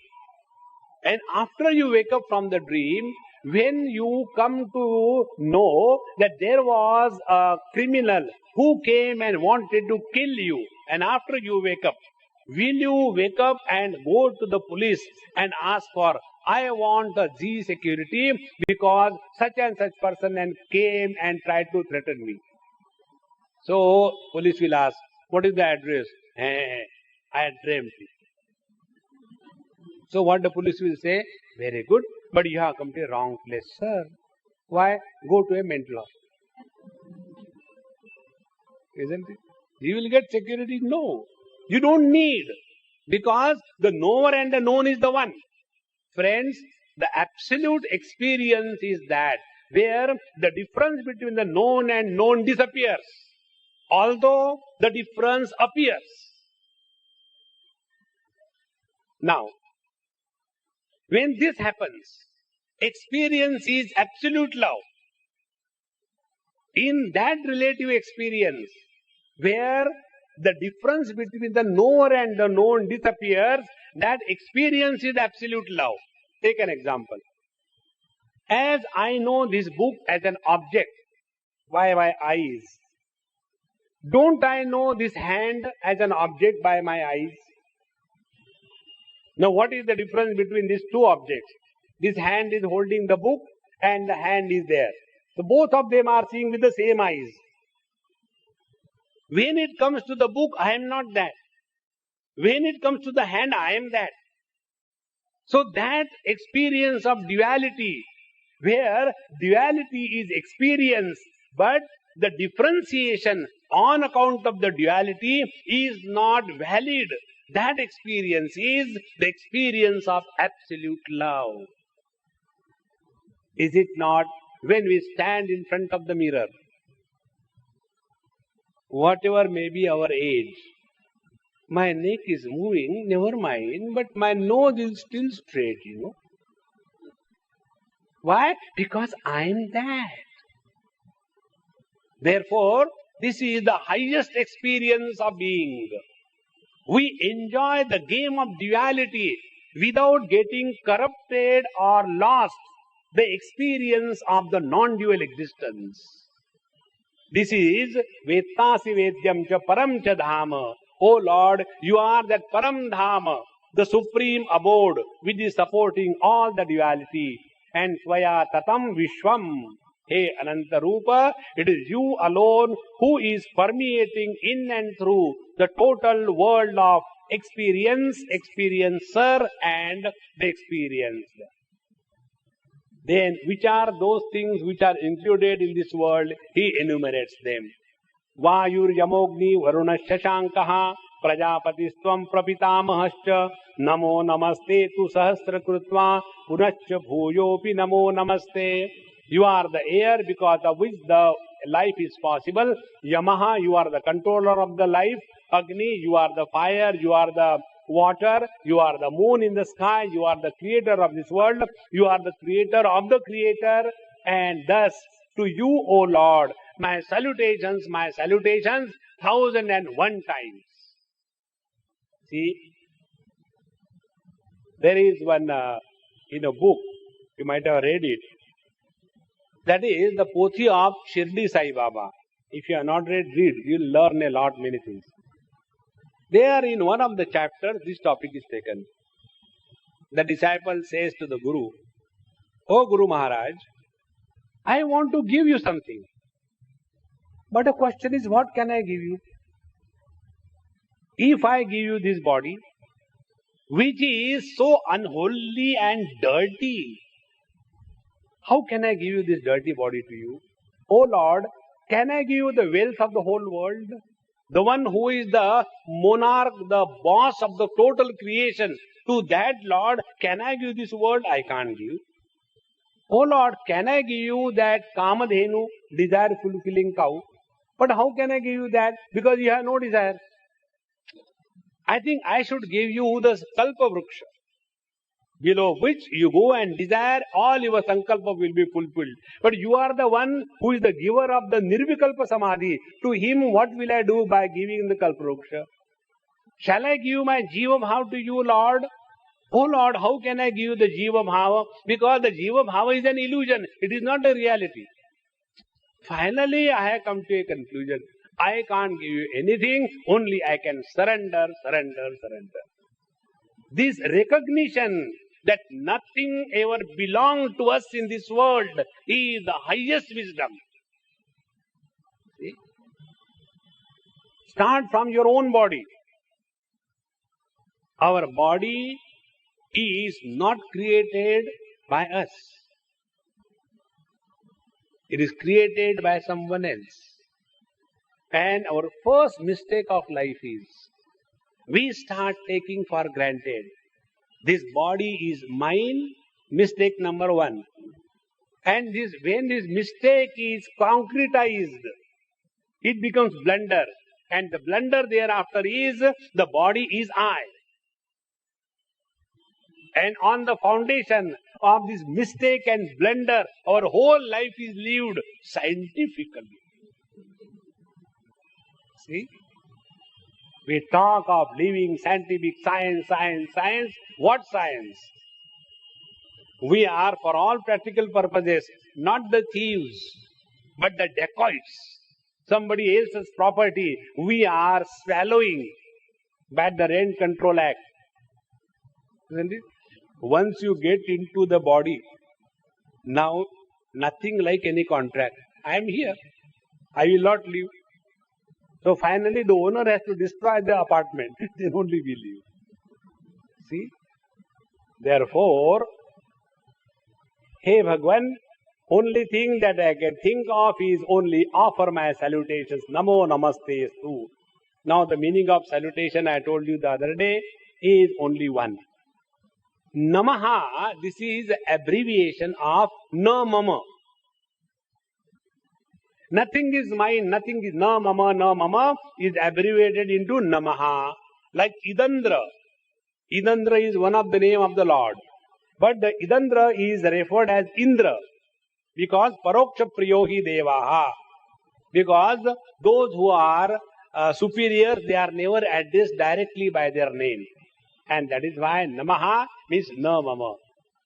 and after you wake up from the dream, when you come to know that there was a criminal who came and wanted to kill you, and after you wake up, will you wake up and go to the police and ask for, I want a G security because such and such person and came and tried to threaten me? So police will ask, what is the address? I had dreamt it. So what the police will say? Very good, but you have come to a wrong place, sir. Why? Go to a mental hospital. Isn't it? You will get security? No. You don't need. Because the knower and the known is the one. Friends, the absolute experience is that where the difference between the known and known disappears, although the difference appears. Now, when this happens, experience is absolute love. In that relative experience, where the difference between the knower and the known disappears, that experience is absolute love. Take an example. As I know this book as an object by my eyes, don't I know this hand as an object by my eyes? Now what is the difference between these two objects? This hand is holding the book and the hand is there. So both of them are seeing with the same eyes. When it comes to the book, I am not that. When it comes to the hand, I am that. So that experience of duality, where duality is experienced, but the differentiation on account of the duality is not valid. That experience is the experience of absolute love. Is it not? When we stand in front of the mirror, whatever may be our age, my neck is moving, never mind, but my nose is still straight, Why? Because I am that. Therefore, this is the highest experience of being. We enjoy the game of duality without getting corrupted or lost the experience of the non-dual existence. This is Vettasi Vedyam cha Param cha Dhama. O Lord, you are that Param Dhama, the supreme abode, which is supporting all the duality. And Swaya Tatam Vishwam. Hey Ananta Rupa, it is you alone who is permeating in and through the total world of experience, experiencer, and the experienced. Then, which are those things which are included in this world? He enumerates them. Vayur Yamogni Varuna Shashankaha Prajapatisvam Prapitamahascha Namo Namaste Tu Sahasra Krutva Punachcha Bhuyopi Namo Namaste. You are the air because of which the life is possible. Yamaha, you are the controller of the life. Agni, you are the fire, you are the water, you are the moon in the sky, you are the creator of this world, you are the creator of the creator. And thus, to you, O Lord, my salutations, 1001 times. See, there is one in a book, you might have read it. That is the Pothi of Shirdi Sai Baba. If you have not read, read. You will learn a lot, many things. There in one of the chapters, this topic is taken. The disciple says to the Guru, "O Guru Maharaj, I want to give you something. But the question is, what can I give you? If I give you this body, which is so unholy and dirty, how can I give you this dirty body to you? O Lord, can I give you the wealth of the whole world? The one who is the monarch, the boss of the total creation. To that Lord, can I give this world? I can't give. O Lord, can I give you that Kamadhenu, desire fulfilling cow? But how can I give you that? Because you have no desire. I think I should give you the Kalpa Vriksha, below which you go and desire, all your sankalpa will be fulfilled. But you are the one who is the giver of the Nirvikalpa Samadhi. To him, what will I do by giving the Kalpa Vriksha? Shall I give my Jiva Bhava to you, Lord? Oh Lord, how can I give you the Jiva Bhava? Because the Jiva Bhava is an illusion. It is not a reality. Finally, I have come to a conclusion. I can't give you anything, only I can surrender. This recognition that nothing ever belongs to us in this world is the highest wisdom. See? Start from your own body. Our body is not created by us. It is created by someone else. And our first mistake of life is, we start taking for granted, this body is mine, mistake number one. And when this mistake is concretized, it becomes blunder. And the blunder thereafter is, the body is I. And on the foundation of this mistake and blunder, our whole life is lived scientifically. See? We talk of living scientific science. What science? We are, for all practical purposes, not the thieves, but the dacoits. Somebody else's property, we are swallowing by the Rent Control Act. Isn't it? Once you get into the body, now Nothing like any contract. I am here. I will not leave. So finally the owner has to destroy the apartment. Then only we leave. See? Therefore, hey Bhagwan, only thing that I can think of is only offer my salutations. Namo namaste stu. Now the meaning of salutation I told you the other day is only one. Namaha, this is abbreviation of na mama. Nothing is mine, nothing is na mama is abbreviated into namaha. Like Idandra. Idandra is one of the name of the Lord. But the Idandra is referred as Indra. Because paroksha priyohi devaha. Because those who are superiors, they are never addressed directly by their name. And that is why namaha means na mama.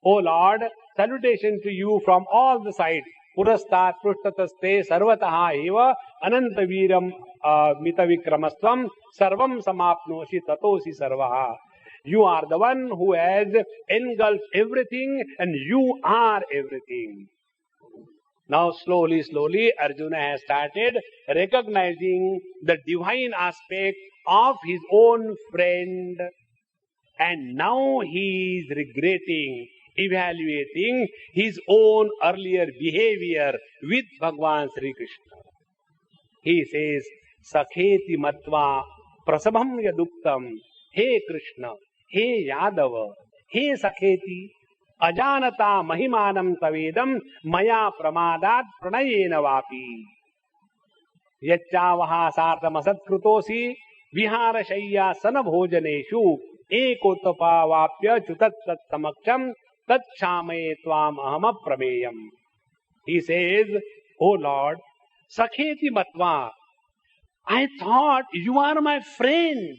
O Lord, salutation to you from all the sides. Purastat prushtataste sarvataha eva anantaviram mitavikramastam sarvam samapnosi tatosi sarvaha. You are the one who has engulfed everything and you are everything. Now slowly, Arjuna has started recognizing the divine aspect of his own friend. And now he is regretting, evaluating his own earlier behavior with Bhagwan Sri Krishna. He says, Sakheti matva prasabham yaduktam. Hey Krishna, hey Yadava, hey Sakheti, ajanata mahimanam tavedam maya pramadat pranayena vapi. Yachavaha sartam asatkrutosi vihara shayya sanabhojaneshu ekotapa vapya chutat tat samaksham tat shamaye tvam aham aprameyam. He says, O Lord, Sakheti matva, I thought you are my friend.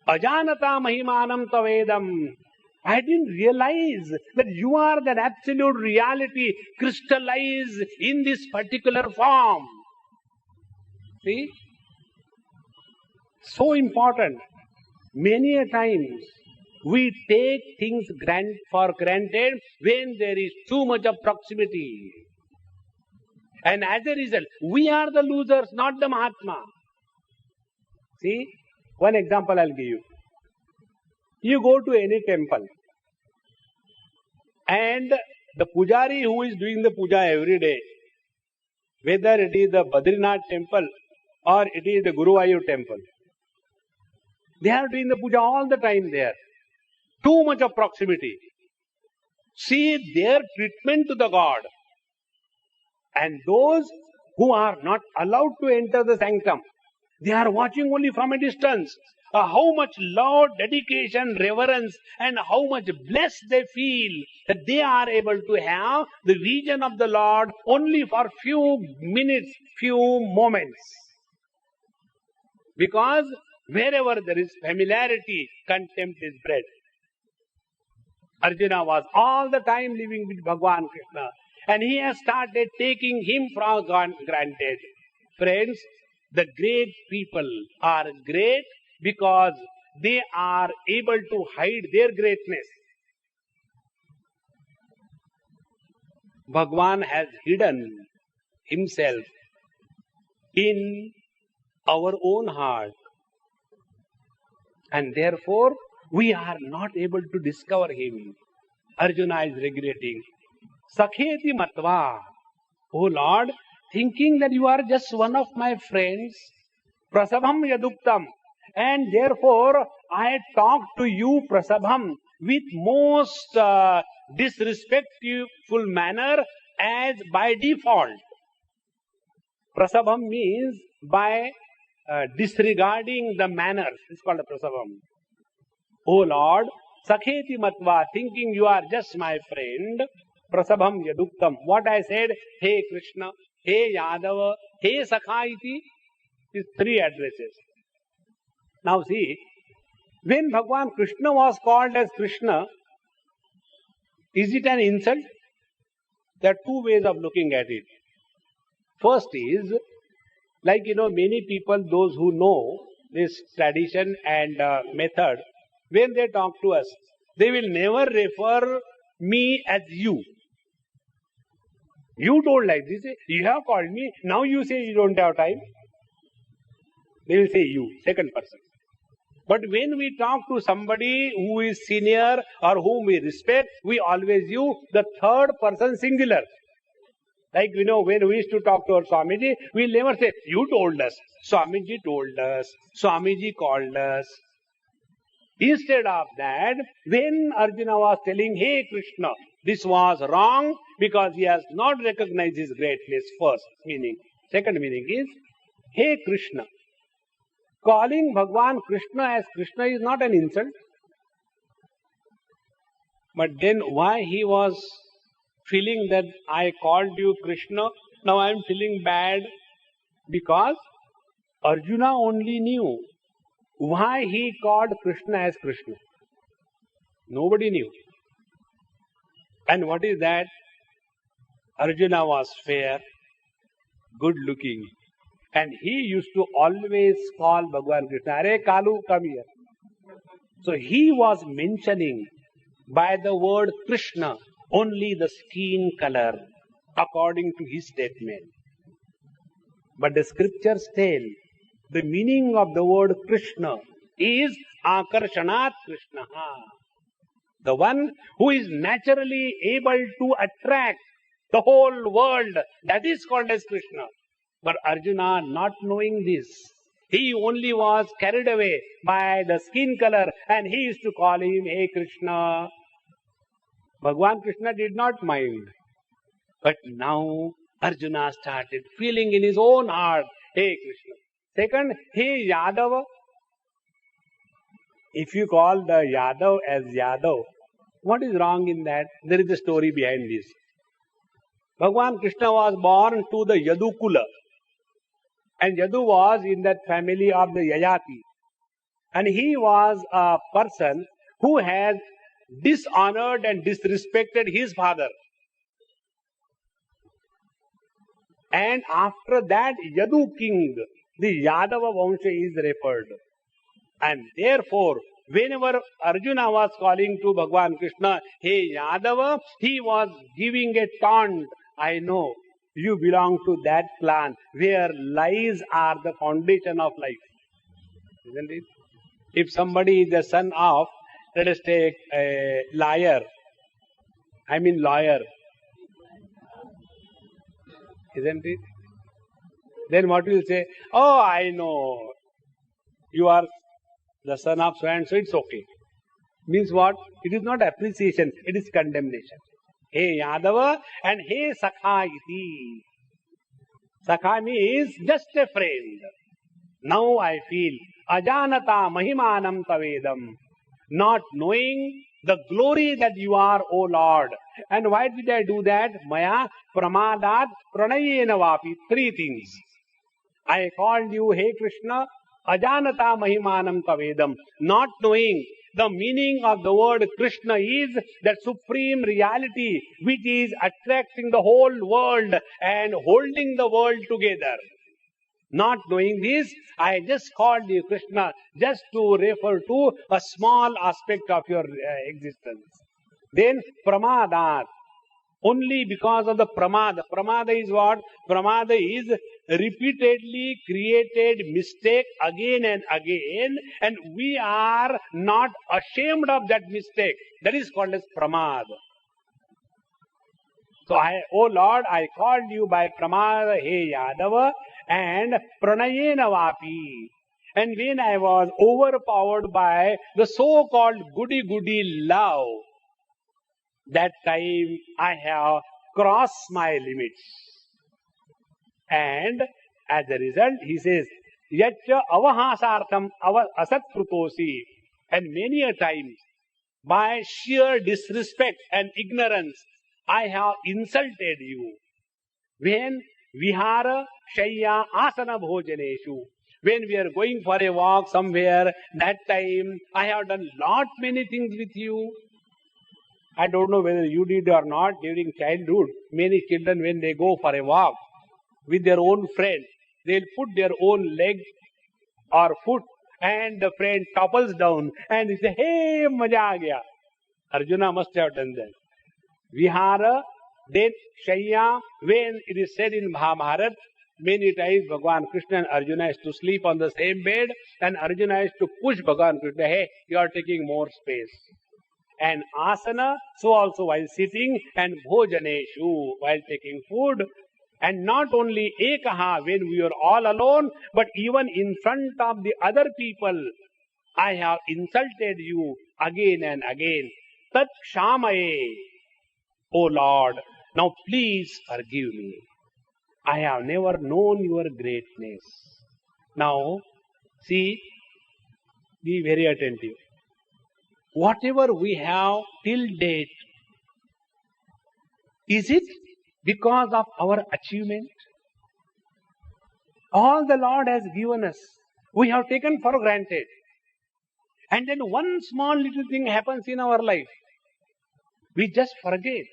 Ajanata mahimanam tavedam. I didn't realize that you are that absolute reality crystallized in this particular form. See? So important. Many a times we take things for granted when there is too much of proximity. And as a result, we are the losers, not the Mahatma. See? One example I'll give you. You go to any temple and the pujari who is doing the puja every day, whether it is the Badrinath temple or it is the Guruvayur temple, they are doing the puja all the time there. Too much of proximity. See their treatment to the God. And those who are not allowed to enter the sanctum, they are watching only from a distance. How much love, dedication, reverence and how much blessed they feel that they are able to have the vision of the Lord only for few minutes, few moments. Because wherever there is familiarity, contempt is bred. Arjuna was all the time living with Bhagwan Krishna and he has started taking him for granted. Friends, the great people are great because they are able to hide their greatness. Bhagwan has hidden himself in our own heart. And therefore, we are not able to discover him. Arjuna is regretting. Sakheti matva. O Lord, thinking that you are just one of my friends, prasabham yaduktam. And therefore, I talk to you, prasabham, with most disrespectful manner as by default. Prasabham means by disregarding the manners. It's called a prasabham. O Lord, Sakheti matva, thinking you are just my friend, prasabham yaduktam. What I said, hey Krishna, hey Yadava, hey Sakha iti, is three addresses. Now see, when Bhagwan Krishna was called as Krishna, is it an insult? There are two ways of looking at it. First is, like many people, those who know this tradition and method, when they talk to us, they will never refer me as you. You told like this, you have called me, now you say you don't have time. They will say you, second person. But when we talk to somebody who is senior or whom we respect, we always use the third person singular. Like, when we used to talk to our Swamiji, we never say, you told us, Swamiji told us, Swamiji called us. Instead of that, when Arjuna was telling, hey Krishna, this was wrong because he has not recognized his greatness, first meaning. Second meaning is, hey Krishna. Calling Bhagwan Krishna as Krishna is not an insult. But then why he was feeling that I called you Krishna, now I am feeling bad? Because Arjuna only knew why he called Krishna as Krishna. Nobody knew. And what is that? Arjuna was fair, good looking. And he used to always call Bhagwan Krishna, Are Kalu, come here. So he was mentioning by the word Krishna only the skin color according to his statement. But the scriptures tell the meaning of the word Krishna is Akarshanat Krishna. The one who is naturally able to attract the whole world, that is called as Krishna. But Arjuna, not knowing this, he only was carried away by the skin color and he used to call him, hey Krishna. Bhagwan Krishna did not mind. But now Arjuna started feeling in his own heart, hey Krishna. Second, hey Yadava. If you call the Yadav as Yadav, what is wrong in that? There is a story behind this. Bhagwan Krishna was born to the Yadukula. And Yadu was in that family of the Yayati. And he was a person who had dishonored and disrespected his father. And after that, Yadu king, the Yadava Vansha is referred. And therefore, whenever Arjuna was calling to Bhagwan Krishna, hey Yadava, he was giving a taunt. I know you belong to that clan where lies are the foundation of life. Isn't it? If somebody is the son of, let us take a lawyer. Isn't it? Then what will say? Oh, I know. You are the son of so and so, it's okay. Means what? It is not appreciation, it is condemnation. Hey Yadava and hey Sakha iti. Sakha means just a friend. Now I feel ajanata mahimanam tavedam. Not knowing the glory that you are, O Lord. And why did I do that? Maya pramadat pranayena vapi. Three things. I called you, hey Krishna, ajanata mahimanam tavedam. Not knowing the meaning of the word Krishna is that supreme reality which is attracting the whole world and holding the world together. Not knowing this, I just called you Krishna just to refer to a small aspect of your existence. Then pramadat. Only because of the pramada. Pramada is what? Pramada is repeatedly created mistake again and again, and we are not ashamed of that mistake. That is called as pramada. So, O Lord, I called you by pramada, hey Yadava, and pranayena vapi. And when I was overpowered by the so-called goody-goody love, that time I have crossed my limits. And as a result, he says, Yacha avahasartham asatprutosi. And many a times, by sheer disrespect and ignorance, I have insulted you. When vihara shayya asana bhojaneshu, when we are going for a walk somewhere, that time I have done lot many things with you. I don't know whether you did or not during childhood. Many children, when they go for a walk with their own friend, they'll put their own leg or foot and the friend topples down and they say, hey, maja aa gaya. Arjuna must have done that. Vihara Then Shaya, when it is said in Mahabharata, many times Bhagavan Krishna and Arjuna is to sleep on the same bed, and Arjuna is to push Bhagavan Krishna, hey, you are taking more space. And asana, so also while sitting, and bhojaneshu, while taking food. And not only ekaha, when we are all alone, but even in front of the other people, I have insulted you again and again. Tat kshamaye, O Lord, now please forgive me. I have never known your greatness. Now, see, be very attentive. Whatever we have till date, is it because of our achievement? All the Lord has given us, we have taken for granted. And then one small little thing happens in our life. We just forget.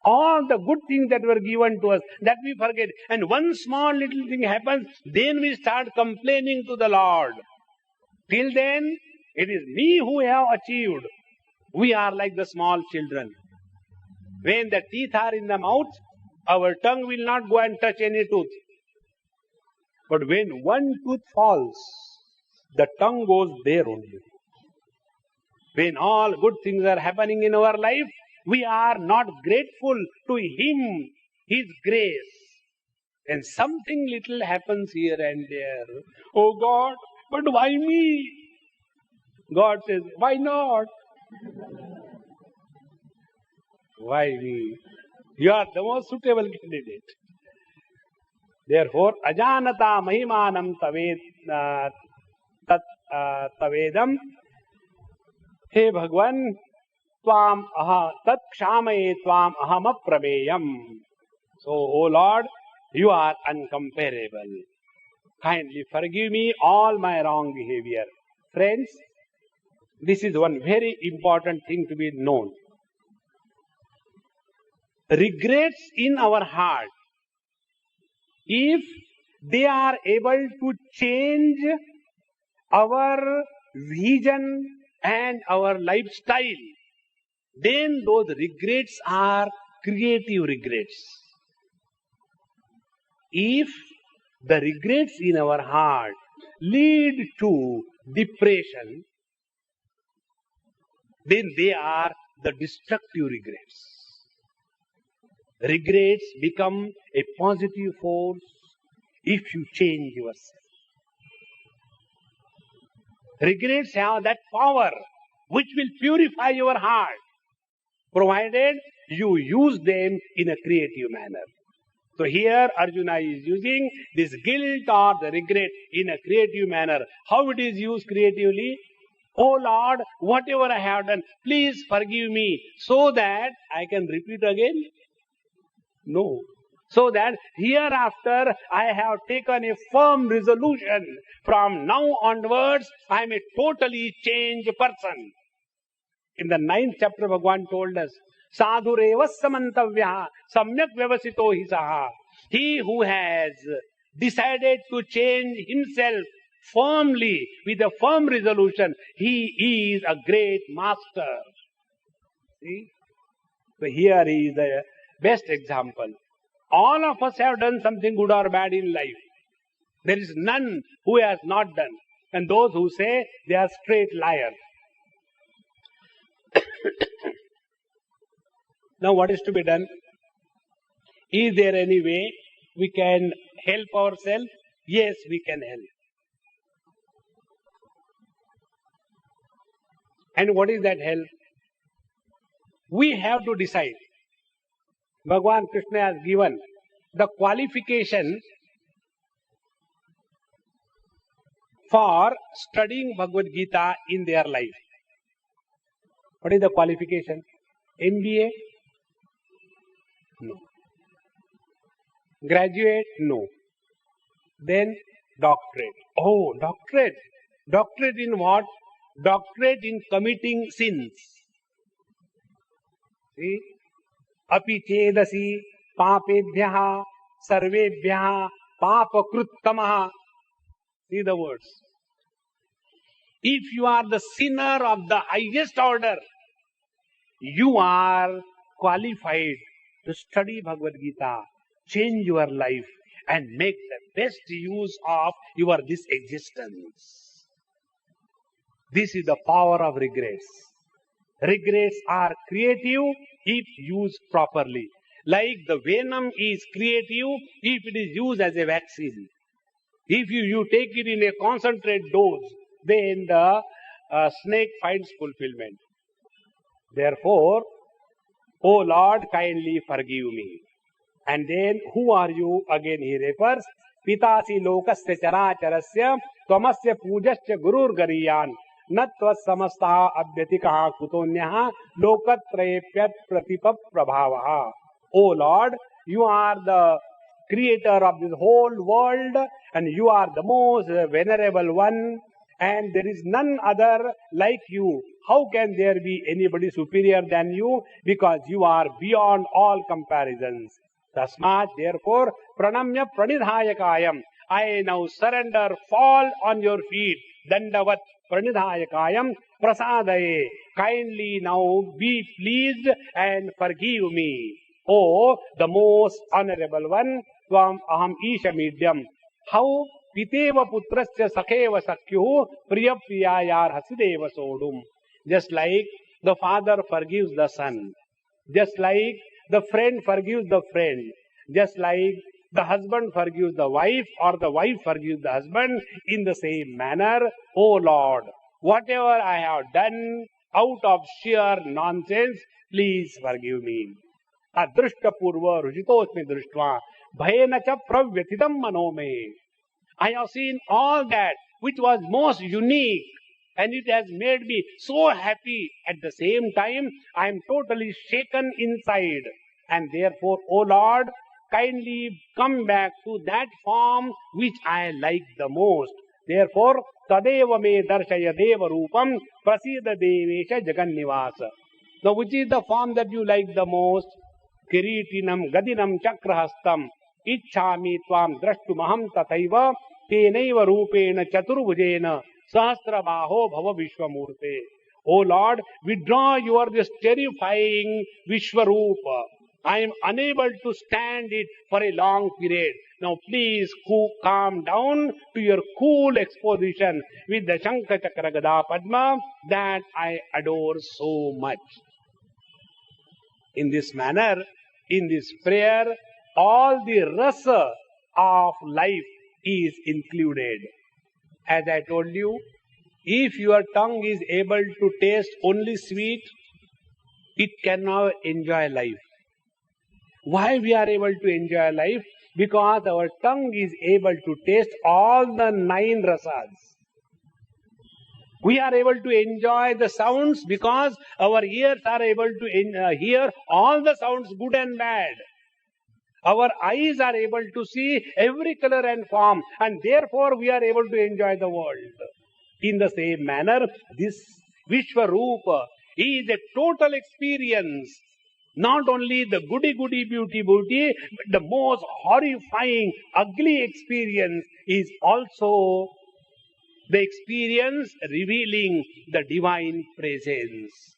All the good things that were given to us, that we forget. And one small little thing happens, then we start complaining to the Lord. Till then, it is me who have achieved. We are like the small children. When the teeth are in the mouth, our tongue will not go and touch any tooth. But when one tooth falls, the tongue goes there only. When all good things are happening in our life, we are not grateful to Him, His grace. And something little happens here and there. Oh God, but why me? God says, why not? Why me? You are the most suitable candidate. Therefore, ajanata mahimanam tavedam. Hey Bhagwan, tvam aha tat kshamaye tvam aham aprabeyam. So, O Lord, you are uncomparable. Kindly forgive me all my wrong behavior. Friends, this is one very important thing to be known. Regrets in our heart, if they are able to change our vision and our lifestyle, then those regrets are creative regrets. If the regrets in our heart lead to depression, then they are the destructive regrets. Regrets become a positive force if you change yourself. Regrets have that power which will purify your heart, provided you use them in a creative manner. So here Arjuna is using this guilt or the regret in a creative manner. How it is used creatively? Oh Lord, whatever I have done, please forgive me so that I can repeat again. No. So that hereafter I have taken a firm resolution. From now onwards, I am a totally changed person. In the 9th chapter, Bhagavan told us, Sadhureva samantavyaha samyak vyavasito hi saha. He who has decided to change himself firmly, with a firm resolution, he is a great master. See? So here is the best example. All of us have done something good or bad in life. There is none who has not done. And those who say they are straight liars. Now what is to be done? Is there any way we can help ourselves? Yes, we can help. And what is that help? We have to decide. Bhagavan Krishna has given the qualification for studying Bhagavad Gita in their life. What is the qualification? MBA? No. Graduate? No. Then doctorate. Oh, doctorate. Doctorate in what? Doctorate in committing sins. See? Api chedasi papebhyaha sarvebhyaha papakruttamaha. See the words. If you are the sinner of the highest order, you are qualified to study Bhagavad Gita, change your life, and make the best use of your this existence. This is the power of regrets. Regrets are creative if used properly. Like the venom is creative if it is used as a vaccine. If you take it in a concentrate dose, then the snake finds fulfillment. Therefore, O Lord, kindly forgive me. And then, who are you? Again he refers, Pitasi lokasya characharasya tvamasya pujasya gurur gariyan natva samastaha abhyatikaha kutonyaha lokatrayepyat pratipap prabhavaha. O Lord, you are the creator of this whole world and you are the most venerable one and there is none other like you. How can there be anybody superior than you? Because you are beyond all comparisons. Tasmat, therefore, pranamya pranidhayakayam. I now surrender, fall on your feet. Dandavat pranidhayakayam prasadaye. Kindly now be pleased and forgive me. O the most honorable one, Tvam aham isha midyam. How piteva putrasya sakheva sakyuhu priya priyayar hasideva sodum. Just like the father forgives the son. Just like the friend forgives the friend. Just like the husband forgives the wife or the wife forgives the husband, in the same manner, O Lord, whatever I have done out of sheer nonsense, please forgive me. Adrushta purva rujitosmi društva bhayena cha pravyatitam manome. I have seen all that which was most unique and it has made me so happy. At the same time, I am totally shaken inside. And therefore, O Lord, kindly come back to that form which I like the most. Therefore, tadeva me darshaya deva rupam prasida devesha jagannivasa. Now, which is the form that you like the most? Kiritinam gadinam chakrahastam ichchami tvam drashtumaham tataiva tenaiva rupena chaturbhujena sahasra baho bhava vishwamurte. O Lord, withdraw your this terrifying Vishwarupa. I am unable to stand it for a long period. Now please calm down to your cool exposition with the Shankha Chakra Gada Padma that I adore so much. In this manner, in this prayer, all the rasa of life is included. As I told you, if your tongue is able to taste only sweet, it cannot enjoy life. Why we are able to enjoy life? Because our tongue is able to taste all the 9 rasas. We are able to enjoy the sounds because our ears are able to hear all the sounds, good and bad. Our eyes are able to see every color and form, and therefore we are able to enjoy the world. In the same manner, this Vishwarupa is a total experience. Not only the goody beauty, but the most horrifying, ugly experience is also the experience revealing the divine presence.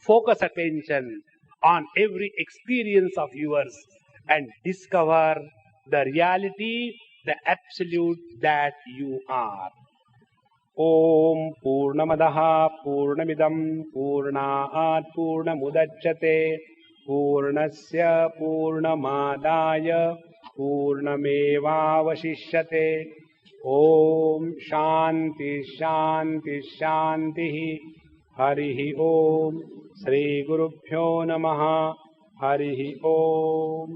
Focus attention on every experience of yours and discover the reality, the absolute that you are. Om Purnamadaha Purnamidam Purnaat Purnamudachyate Purnasya Purnamadaya Purnamevavashishyate. Om Shanti Shanti Shanti. Harihi Om. Sri Gurubhyo Namaha. Harihi Om.